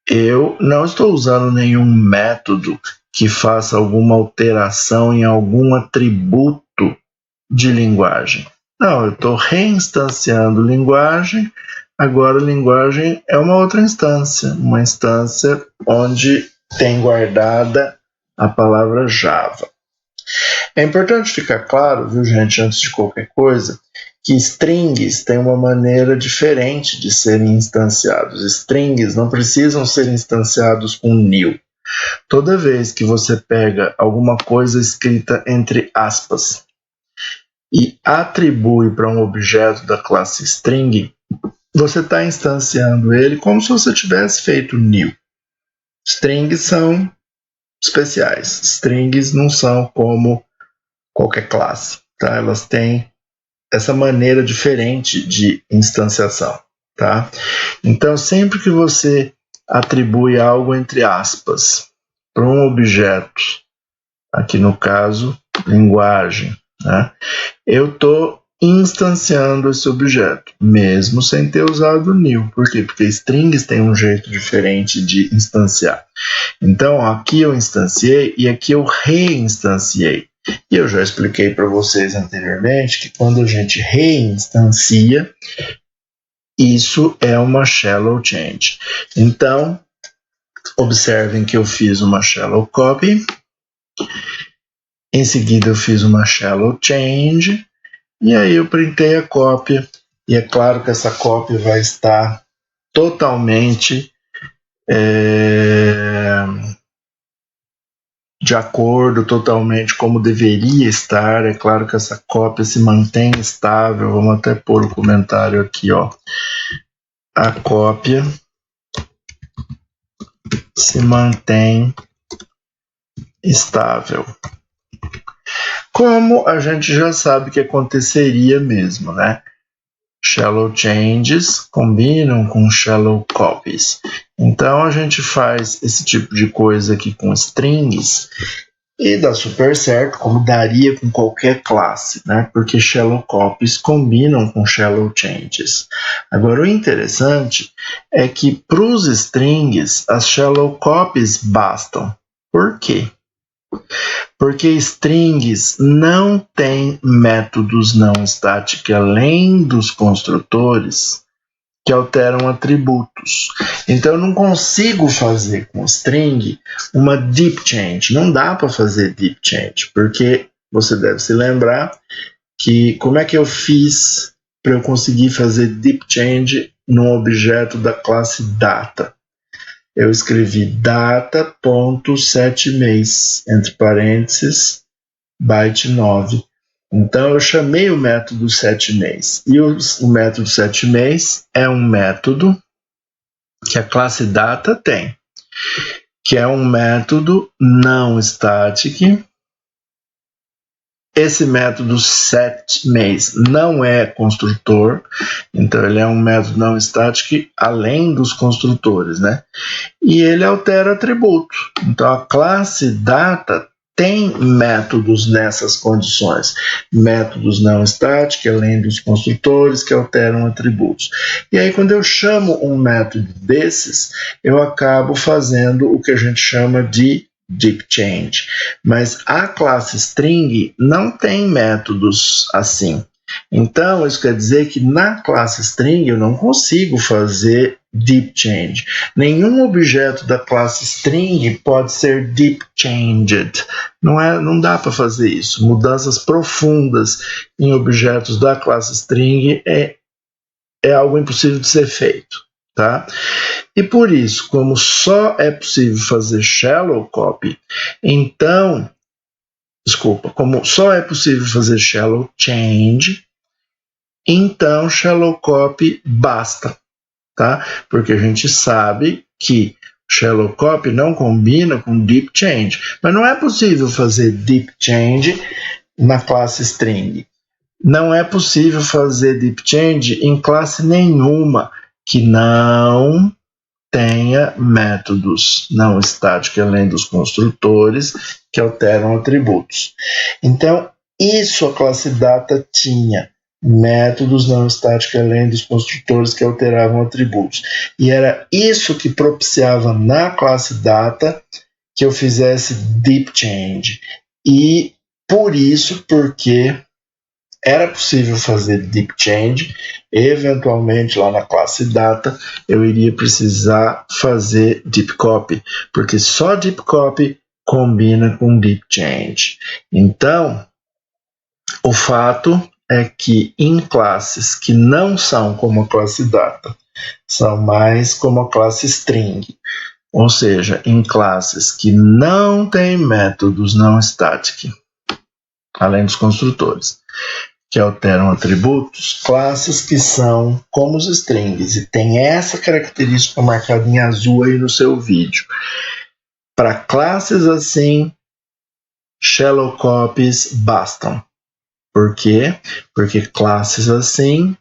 Eu não estou usando nenhum método que faça alguma alteração em algum atributo de linguagem. Não, eu estou reinstanciando linguagem, agora linguagem é uma outra instância, uma instância onde tem guardada a palavra Java. É importante ficar claro, viu, gente, antes de qualquer coisa, que strings têm uma maneira diferente de serem instanciados. Strings não precisam ser instanciados com new. Toda vez que você pega alguma coisa escrita entre aspas e atribui para um objeto da classe string, você está instanciando ele como se você tivesse feito new. Strings são especiais. Strings não são como qualquer classe, tá? Elas têm essa maneira diferente de instanciação, tá? Então, sempre que você atribui algo entre aspas para um objeto, aqui no caso, linguagem, né? Eu estou instanciando esse objeto, mesmo sem ter usado new. Por quê? Porque strings têm um jeito diferente de instanciar. Então, aqui eu instanciei e aqui eu reinstanciei. E eu já expliquei para vocês anteriormente que quando a gente reinstancia, isso é uma shallow change. Então, observem que eu fiz uma shallow copy, em seguida eu fiz uma shallow change, e aí eu printei a cópia, e é claro que essa cópia vai estar totalmente de acordo, totalmente como deveria estar. É claro que essa cópia se mantém estável. Vamos até pôr o comentário aqui, ó. A cópia se mantém estável. Como a gente já sabe que aconteceria mesmo, né? Shallow changes combinam com shallow copies. Então a gente faz esse tipo de coisa aqui com strings e dá super certo, como daria com qualquer classe, né? Porque shallow copies combinam com shallow changes. Agora o interessante é que para os strings as shallow copies bastam. Por quê? Porque strings não têm métodos não static além dos construtores que alteram atributos. Então eu não consigo fazer com string uma deep change. Não dá para fazer deep change, porque você deve se lembrar que como é que eu fiz para eu conseguir fazer deep change num objeto da classe data? Eu escrevi data.setMês, entre parênteses, byte 9. Então eu chamei o método setMês. E o método setMês é um método que a classe data tem, que é um método não static. Esse método setMês não é construtor, então ele é um método não static além dos construtores, né? E ele altera atributo. Então a classe data tem métodos nessas condições, métodos não static, além dos construtores que alteram atributos. E aí quando eu chamo um método desses, eu acabo fazendo o que a gente chama de deep change. Mas a classe string não tem métodos assim. Então, isso quer dizer que na classe string eu não consigo fazer deep change. Nenhum objeto da classe string pode ser deep changed. Não dá para fazer isso. Mudanças profundas em objetos da classe string é algo impossível de ser feito. Tá? E por isso, como só é possível fazer shallow copy, como só é possível fazer shallow change, então shallow copy basta, tá? Porque a gente sabe que shallow copy não combina com deep change, mas não é possível fazer deep change na classe string. Não é possível fazer deep change em classe nenhuma que não tenha métodos não static além dos construtores que alteram atributos. Então, isso a classe data tinha. Métodos não static além dos construtores que alteravam atributos. E era isso que propiciava na classe data que eu fizesse deep change. E por isso, porque era possível fazer deep change, eventualmente lá na classe data eu iria precisar fazer deep copy, porque só deep copy combina com deep change. Então, o fato é que em classes que não são como a classe data, são mais como a classe string, ou seja, em classes que não têm métodos não static, além dos construtores, que alteram atributos, classes que são como os strings, e tem essa característica marcada em azul aí no seu vídeo. Para classes assim, shallow copies bastam. Por quê? Porque classes assim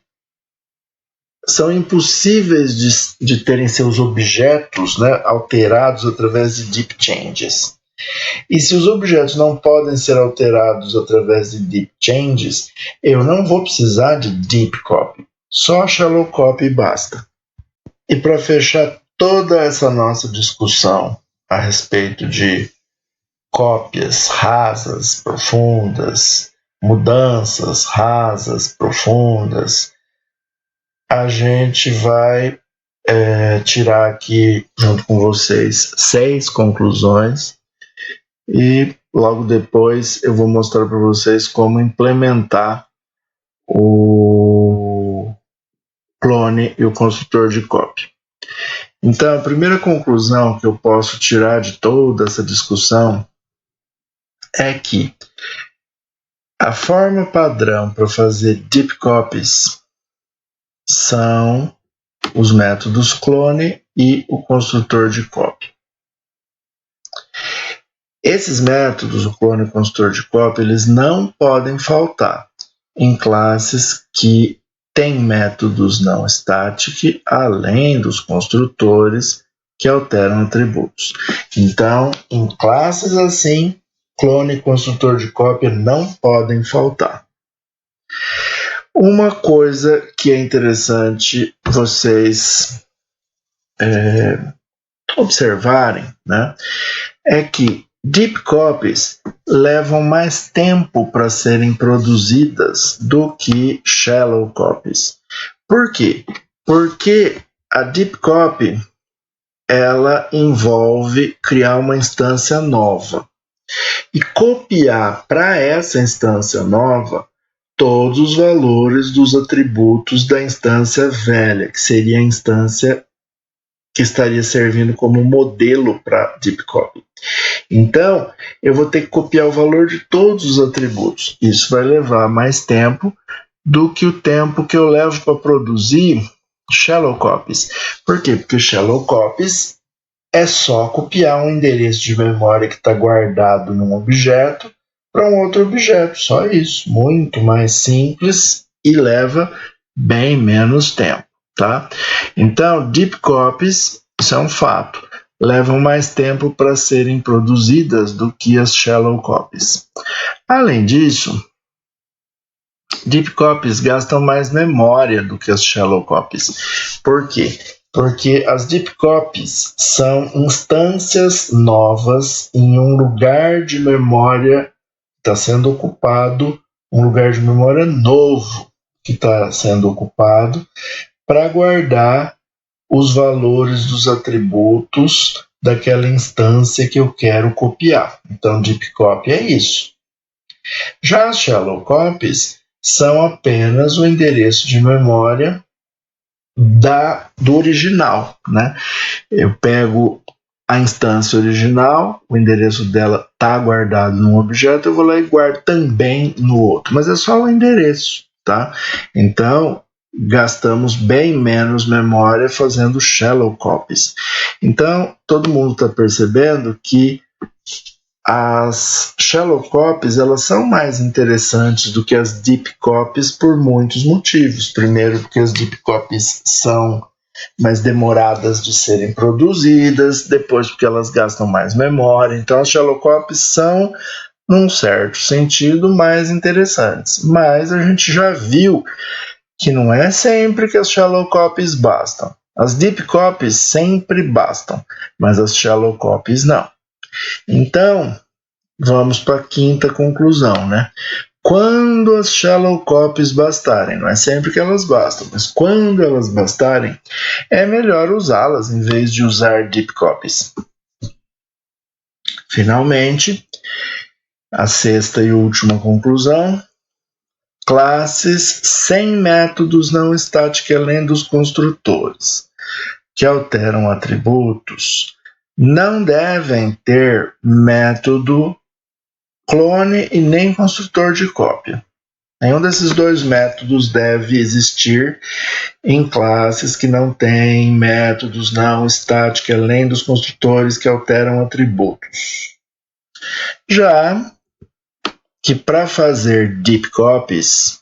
são impossíveis de terem seus objetos, né, alterados através de deep changes. E se os objetos não podem ser alterados através de deep changes, eu não vou precisar de deep copy. Só shallow copy basta. E para fechar toda essa nossa discussão a respeito de cópias rasas, profundas, mudanças rasas, profundas, a gente vai tirar aqui, junto com vocês, 6 conclusões. E logo depois eu vou mostrar para vocês como implementar o clone e o construtor de cópia. Então, a primeira conclusão que eu posso tirar de toda essa discussão é que a forma padrão para fazer deep copies são os métodos clone e o construtor de cópia. Esses métodos, o clone e o construtor de cópia, eles não podem faltar em classes que têm métodos não static, além dos construtores que alteram atributos. Então, em classes assim, clone e construtor de cópia não podem faltar. Uma coisa que é interessante vocês observarem, né, é que Deep copies levam mais tempo para serem produzidas do que shallow copies. Por quê? Porque a deep copy ela envolve criar uma instância nova e copiar para essa instância nova todos os valores dos atributos da instância velha, que seria a instância que estaria servindo como modelo para deep copy. Então, eu vou ter que copiar o valor de todos os atributos. Isso vai levar mais tempo do que o tempo que eu levo para produzir shallow copies. Por quê? Porque shallow copies é só copiar um endereço de memória que está guardado num objeto para um outro objeto. Só isso. Muito mais simples e leva bem menos tempo. Tá? Então, deep copies, isso é um fato, levam mais tempo para serem produzidas do que as shallow copies. Além disso, deep copies gastam mais memória do que as shallow copies. Por quê? Porque as deep copies são instâncias novas em um lugar de memória que está sendo ocupado, um lugar de memória novo que está sendo ocupado, para guardar os valores dos atributos daquela instância que eu quero copiar. Então, deep copy é isso. Já as shallow copies são apenas o endereço de memória do original, né? Eu pego a instância original, o endereço dela está guardado num objeto, eu vou lá e guardo também no outro, mas é só o endereço, tá? Então, gastamos bem menos memória fazendo shallow copies. Então, todo mundo está percebendo que as shallow copies elas são mais interessantes do que as deep copies por muitos motivos. Primeiro, porque as deep copies são mais demoradas de serem produzidas, depois porque elas gastam mais memória. Então as shallow copies são, num certo sentido, mais interessantes. Mas a gente já viu que não é sempre que as shallow copies bastam. As deep copies sempre bastam, mas as shallow copies não. Então, vamos para a quinta conclusão, né? Quando as shallow copies bastarem, não é sempre que elas bastam, mas quando elas bastarem, é melhor usá-las em vez de usar deep copies. Finalmente, a sexta e última conclusão: classes sem métodos não static além dos construtores, que alteram atributos, não devem ter método clone e nem construtor de cópia. Nenhum desses dois métodos deve existir em classes que não têm métodos não static além dos construtores que alteram atributos. Já que para fazer deep copies,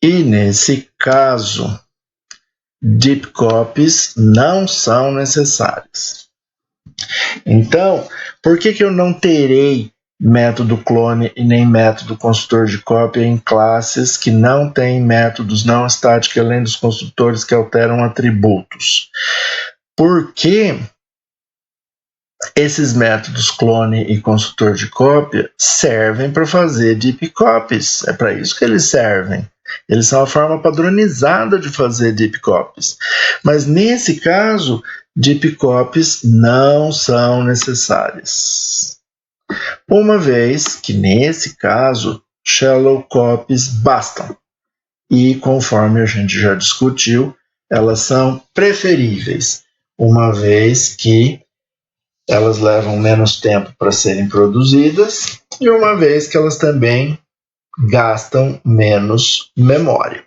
e nesse caso, deep copies não são necessárias. Então, por que eu não terei método clone e nem método construtor de cópia em classes que não têm métodos não static além dos construtores que alteram atributos? Porque esses métodos clone e construtor de cópia servem para fazer deep copies. É para isso que eles servem. Eles são a forma padronizada de fazer deep copies. Mas nesse caso, deep copies não são necessárias. Uma vez que, nesse caso, shallow copies bastam. E, conforme a gente já discutiu, elas são preferíveis, uma vez que elas levam menos tempo para serem produzidas e uma vez que elas também gastam menos memória.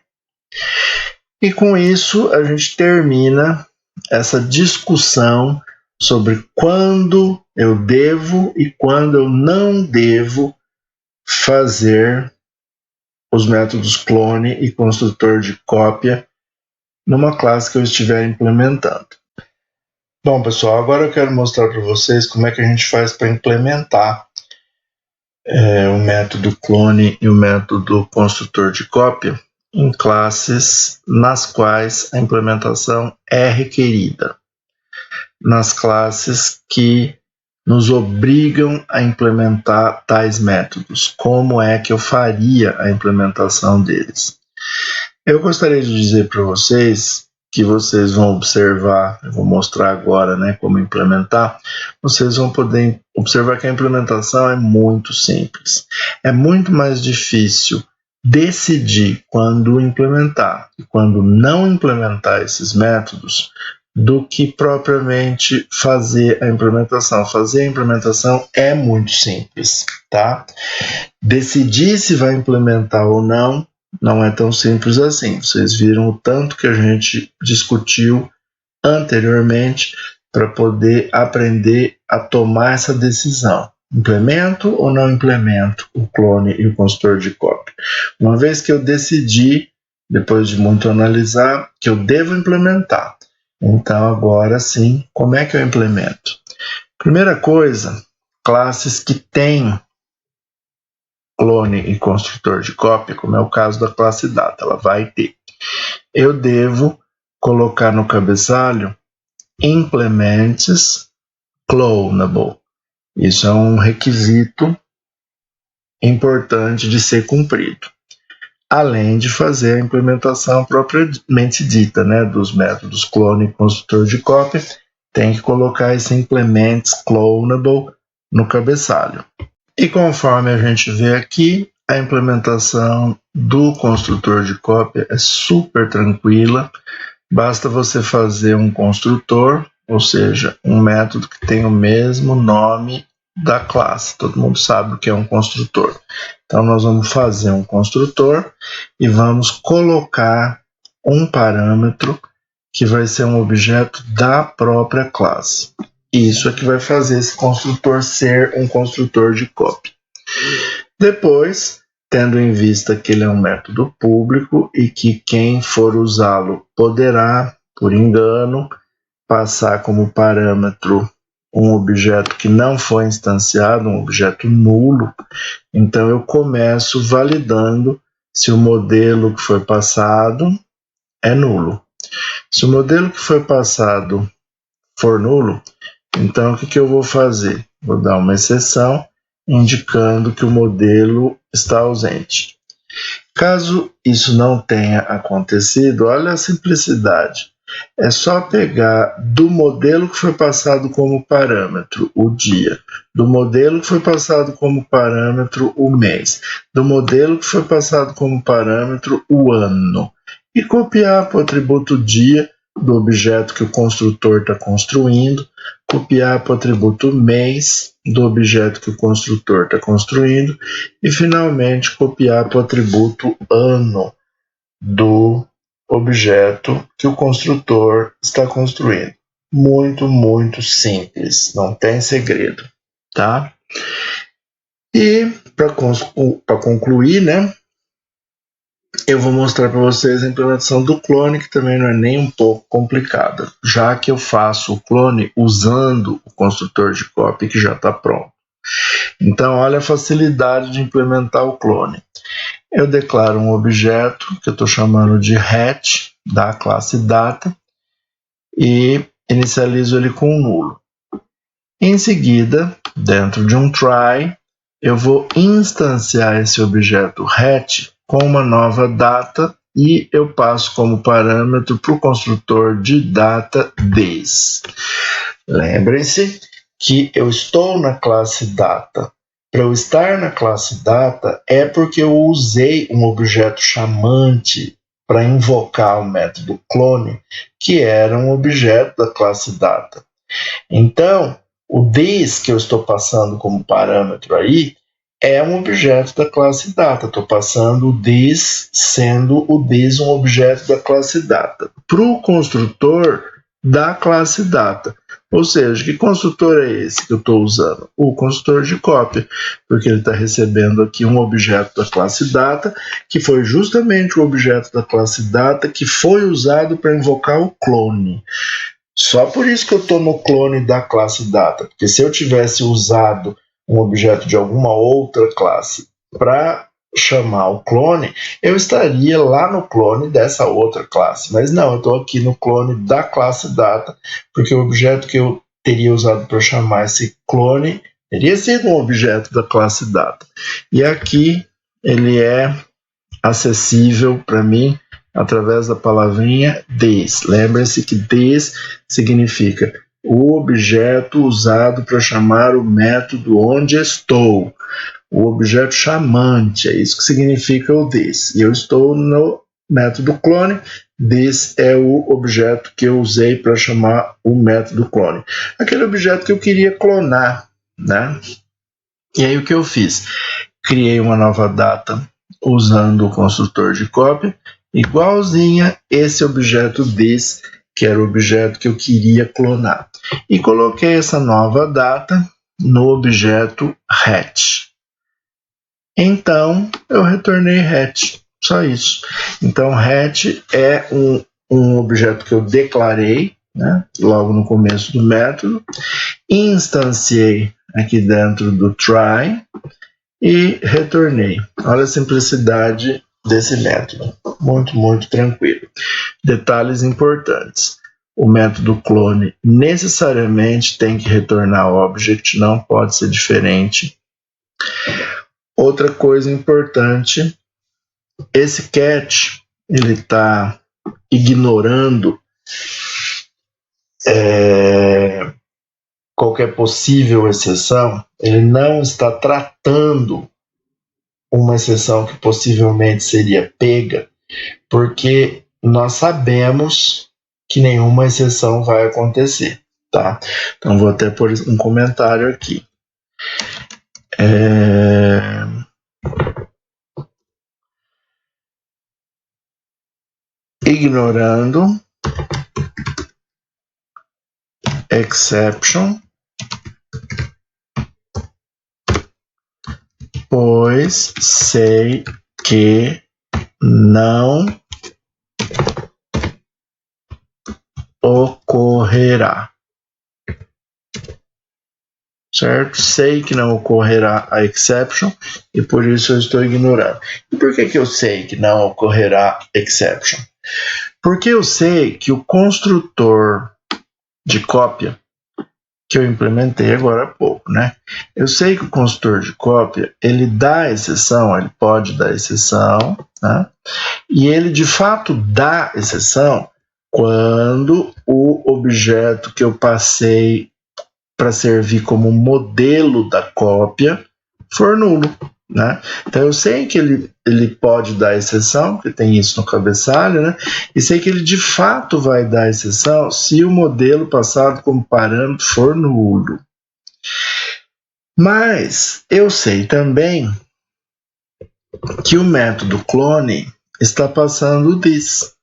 E com isso a gente termina essa discussão sobre quando eu devo e quando eu não devo fazer os métodos clone e construtor de cópia numa classe que eu estiver implementando. Bom, pessoal, agora eu quero mostrar para vocês como é que a gente faz para implementar o método clone e o método construtor de cópia em classes nas quais a implementação é requerida. Nas classes que nos obrigam a implementar tais métodos. Como é que eu faria a implementação deles? Eu gostaria de dizer para vocês que vocês vão observar, eu vou mostrar agora, né, como implementar. Vocês vão poder observar que a implementação é muito simples. É muito mais difícil decidir quando implementar e quando não implementar esses métodos do que propriamente fazer a implementação. Fazer a implementação é muito simples, tá? Decidir se vai implementar ou não é tão simples assim. Vocês viram o tanto que a gente discutiu anteriormente para poder aprender a tomar essa decisão. Implemento ou não implemento o clone e o construtor de cópia? Uma vez que eu decidi, depois de muito analisar, que eu devo implementar, então agora sim, como é que eu implemento? Primeira coisa, classes que têm clone e construtor de cópia, como é o caso da classe data, ela vai ter. Eu devo colocar no cabeçalho implements clonable. Isso é um requisito importante de ser cumprido. Além de fazer a implementação propriamente dita, né, dos métodos clone e construtor de cópia, tem que colocar esse implements clonable no cabeçalho. E conforme a gente vê aqui, a implementação do construtor de cópia é super tranquila. Basta você fazer um construtor, ou seja, um método que tem o mesmo nome da classe. Todo mundo sabe o que é um construtor. Então, nós vamos fazer um construtor e vamos colocar um parâmetro que vai ser um objeto da própria classe. Isso é que vai fazer esse construtor ser um construtor de cópia. Depois, tendo em vista que ele é um método público e que quem for usá-lo poderá, por engano, passar como parâmetro um objeto que não foi instanciado, um objeto nulo, então eu começo validando se o modelo que foi passado é nulo. Se o modelo que foi passado for nulo, então o que eu vou fazer? Vou dar uma exceção indicando que o modelo está ausente. Caso isso não tenha acontecido, olha a simplicidade. É só pegar do modelo que foi passado como parâmetro o dia, do modelo que foi passado como parâmetro o mês, do modelo que foi passado como parâmetro o ano, e copiar para o atributo dia do objeto que o construtor está construindo, copiar para o atributo mês do objeto que o construtor está construindo e, finalmente, copiar para o atributo ano do objeto que o construtor está construindo. Muito, muito simples, não tem segredo, tá? E, para concluir, né, eu vou mostrar para vocês a implementação do clone, que também não é nem um pouco complicada, já que eu faço o clone usando o construtor de cópia que já está pronto. Então, olha a facilidade de implementar o clone. Eu declaro um objeto que eu estou chamando de hatch, da classe data, e inicializo ele com um nulo. Em seguida, dentro de um try, eu vou instanciar esse objeto hatch com uma nova data e eu passo como parâmetro para o construtor de data days. Lembrem-se que eu estou na classe data. Para eu estar na classe data é porque eu usei um objeto chamante para invocar o método clone, que era um objeto da classe data. Então, o this que eu estou passando como parâmetro aí é um objeto da classe data. Estou passando o this, sendo o this um objeto da classe data, para o construtor da classe data. Ou seja, que construtor é esse que eu estou usando? O construtor de cópia, porque ele está recebendo aqui um objeto da classe data, que foi justamente o objeto da classe data que foi usado para invocar o clone. Só por isso que eu estou no clone da classe data, porque se eu tivesse usado um objeto de alguma outra classe para chamar o clone, eu estaria lá no clone dessa outra classe. Mas não, eu estou aqui no clone da classe data, porque o objeto que eu teria usado para chamar esse clone teria sido um objeto da classe data. E aqui ele é acessível para mim através da palavrinha this. Lembre-se que this significa o objeto usado para chamar o método onde estou. O objeto chamante, é isso que significa o this. E eu estou no método clone. This é o objeto que eu usei para chamar o método clone. Aquele objeto que eu queria clonar, né? E aí o que eu fiz? Criei uma nova data usando o construtor de cópia, igualzinha esse objeto this, que era o objeto que eu queria clonar. E coloquei essa nova data no objeto hatch. Então, eu retornei hatch, só isso. Então, hatch é um objeto que eu declarei, né, logo no começo do método, instanciei aqui dentro do try e retornei. Olha a simplicidade desse método. Muito, muito tranquilo. Detalhes importantes. O método clone necessariamente tem que retornar object, não pode ser diferente. Outra coisa importante, esse catch, ele está ignorando qualquer possível exceção, ele não está tratando uma exceção que possivelmente seria pega, porque nós sabemos que nenhuma exceção vai acontecer, tá? Então vou até pôr um comentário aqui. Ignorando exception, pois sei que não ocorrerá. Certo? Sei que não ocorrerá a exception e por isso eu estou ignorando. E por que eu sei que não ocorrerá exception? Porque eu sei que o construtor de cópia que eu implementei agora há pouco, né? Eu sei que o construtor de cópia, ele dá exceção, ele pode dar exceção, né? E ele de fato dá exceção quando o objeto que eu passei para servir como modelo da cópia for nulo, né? Então eu sei que ele pode dar exceção, porque tem isso no cabeçalho, né? E sei que ele de fato vai dar exceção se o modelo passado como parâmetro for nulo. Mas eu sei também que o método clone está passando o this.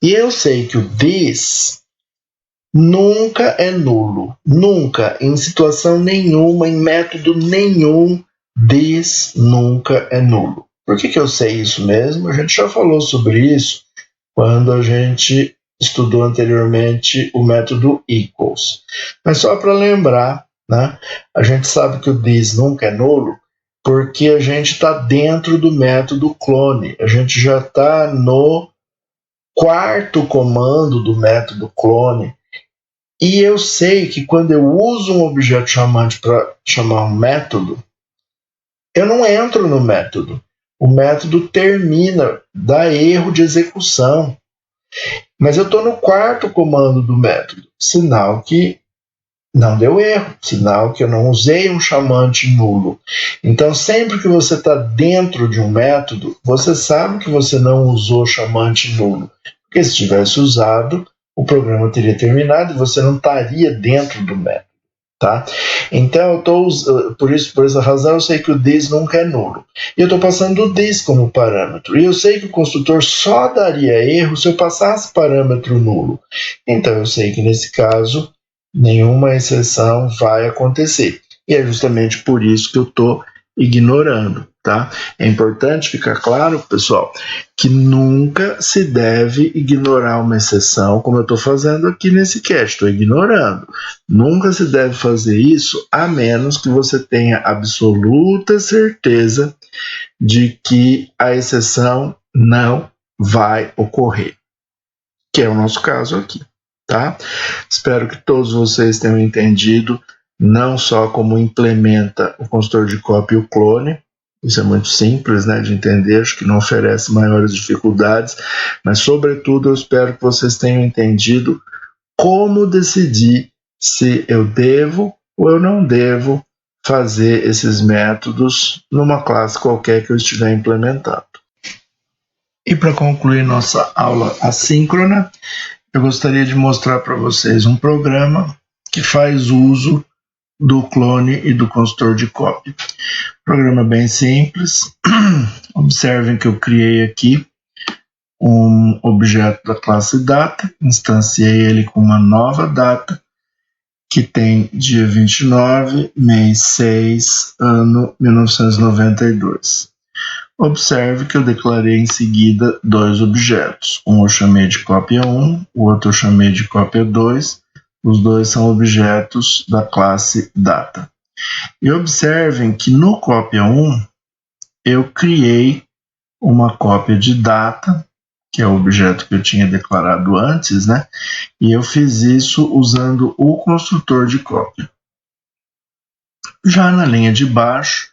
E eu sei que o this nunca é nulo. Nunca, em situação nenhuma, em método nenhum, this nunca é nulo. Por que eu sei isso mesmo? A gente já falou sobre isso quando a gente estudou anteriormente o método equals. Mas só para lembrar, né, a gente sabe que o this nunca é nulo porque a gente está dentro do método clone. A gente já está no quarto comando do método clone. E eu sei que quando eu uso um objeto chamante para chamar um método, eu não entro no método. O método termina, dá erro de execução. Mas eu estou no quarto comando do método, sinal que não deu erro, sinal que eu não usei um chamante nulo. Então, sempre que você está dentro de um método, você sabe que você não usou chamante nulo. Porque se tivesse usado, o programa teria terminado e você não estaria dentro do método, tá? Então, por essa razão, eu sei que o this nunca é nulo. E eu estou passando o this como parâmetro. E eu sei que o construtor só daria erro se eu passasse parâmetro nulo. Então, eu sei que nesse caso, nenhuma exceção vai acontecer. E é justamente por isso que eu estou ignorando, tá? É importante ficar claro, pessoal, que nunca se deve ignorar uma exceção, como eu estou fazendo aqui nesse cast, estou ignorando. Nunca se deve fazer isso, a menos que você tenha absoluta certeza de que a exceção não vai ocorrer, que é o nosso caso aqui. tá? Espero que todos vocês tenham entendido não só como implementa o construtor de cópia e o clone, isso é muito simples, né, de entender, acho que não oferece maiores dificuldades, mas sobretudo eu espero que vocês tenham entendido como decidir se eu devo ou eu não devo fazer esses métodos numa classe qualquer que eu estiver implementando. E para concluir nossa aula assíncrona, eu gostaria de mostrar para vocês um programa que faz uso do clone e do construtor de cópia. Programa bem simples. Observem que eu criei aqui um objeto da classe data, instanciei ele com uma nova data, que tem dia 29, mês 6, ano 1992. Observe que eu declarei em seguida dois objetos. Um eu chamei de cópia 1, o outro eu chamei de cópia 2. Os dois são objetos da classe data. E observem que no cópia 1 eu criei uma cópia de data, que é o objeto que eu tinha declarado antes, né? E eu fiz isso usando o construtor de cópia. Já na linha de baixo,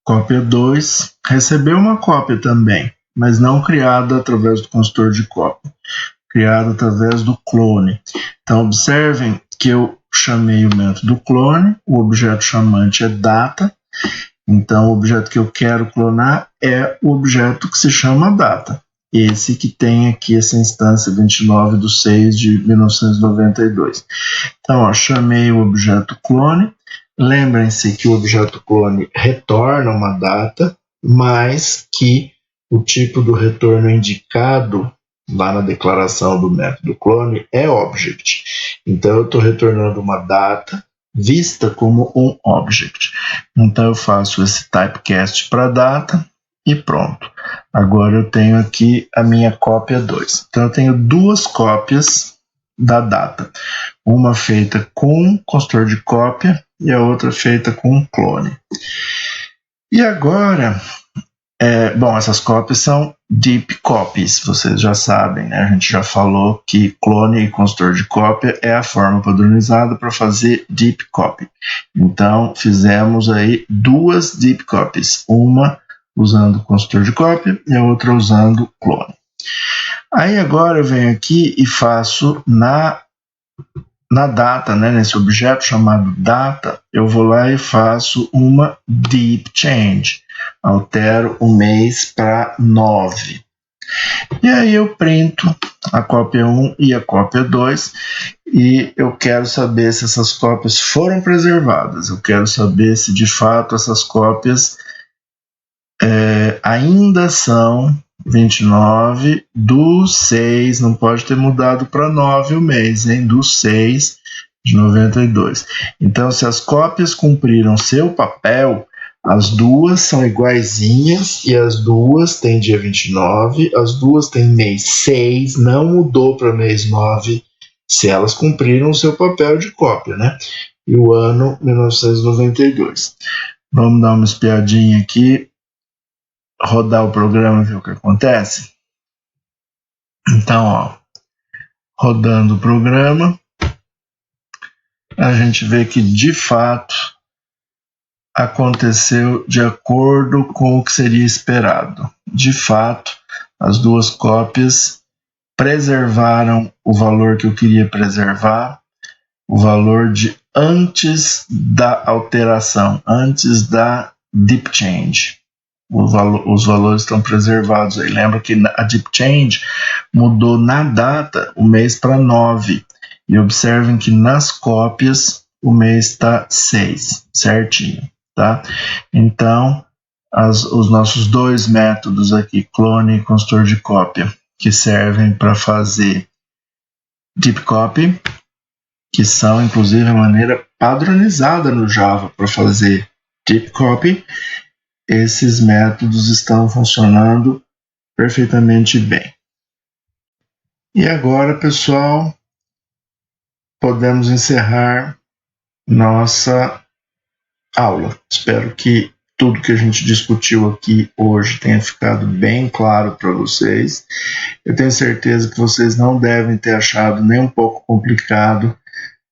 cópia 2 recebeu uma cópia também, mas não criada através do construtor de cópia, criada através do clone. Então, observem que eu chamei o método clone, o objeto chamante é data, então o objeto que eu quero clonar é o objeto que se chama data, esse que tem aqui essa instância 29/6/1992. Então, ó, chamei o objeto clone. Lembrem-se que o objeto clone retorna uma data, mas que o tipo do retorno indicado lá na declaração do método clone é object. Então, eu estou retornando uma data vista como um object. Então, eu faço esse typecast para data e pronto. Agora eu tenho aqui a minha cópia 2. Então, eu tenho duas cópias da data. Uma feita com construtor de cópia e a outra feita com clone. E agora, essas cópias são deep copies, vocês já sabem, né? A gente já falou que clone e construtor de cópia é a forma padronizada para fazer deep copy. Então, fizemos aí duas deep copies, uma usando construtor de cópia e a outra usando clone. Aí agora eu venho aqui e faço na data, né, nesse objeto chamado data, eu vou lá e faço uma deep change. Altero o mês para 9. E aí eu printo a cópia 1 e a cópia 2 e eu quero saber se essas cópias foram preservadas. Eu quero saber se de fato essas cópias ainda são 29/6, não pode ter mudado para 9 o mês, hein? Do 6/92. Então, se as cópias cumpriram seu papel, as duas são iguaizinhas e as duas têm dia 29, as duas têm mês 6, não mudou para mês 9, se elas cumpriram o seu papel de cópia, né? E o ano 1992. Vamos dar uma espiadinha aqui, rodar o programa e ver o que acontece. Então, ó, rodando o programa, a gente vê que de fato aconteceu de acordo com o que seria esperado. De fato, as duas cópias preservaram o valor que eu queria preservar, o valor de antes da alteração, antes da deep change. Os valores estão preservados aí. Lembra que a deep change mudou na data o mês para 9. E observem que nas cópias o mês está 6, certinho, tá? Então, os nossos dois métodos aqui, clone e construtor de cópia, que servem para fazer deep copy, que são inclusive a maneira padronizada no Java para fazer deep copy, esses métodos estão funcionando perfeitamente bem. E agora, pessoal, podemos encerrar nossa aula. Espero que tudo que a gente discutiu aqui hoje tenha ficado bem claro para vocês. Eu tenho certeza que vocês não devem ter achado nem um pouco complicado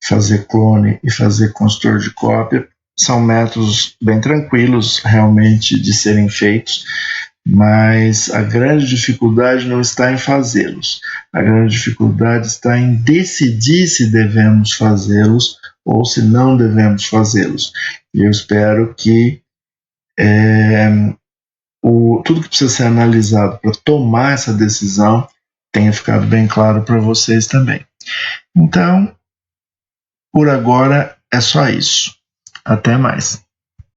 fazer clone e fazer consultor de cópia. São métodos bem tranquilos, realmente, de serem feitos, mas a grande dificuldade não está em fazê-los. A grande dificuldade está em decidir se devemos fazê-los ou se não devemos fazê-los. E eu espero que tudo que precisa ser analisado para tomar essa decisão tenha ficado bem claro para vocês também. Então, por agora é só isso. Até mais.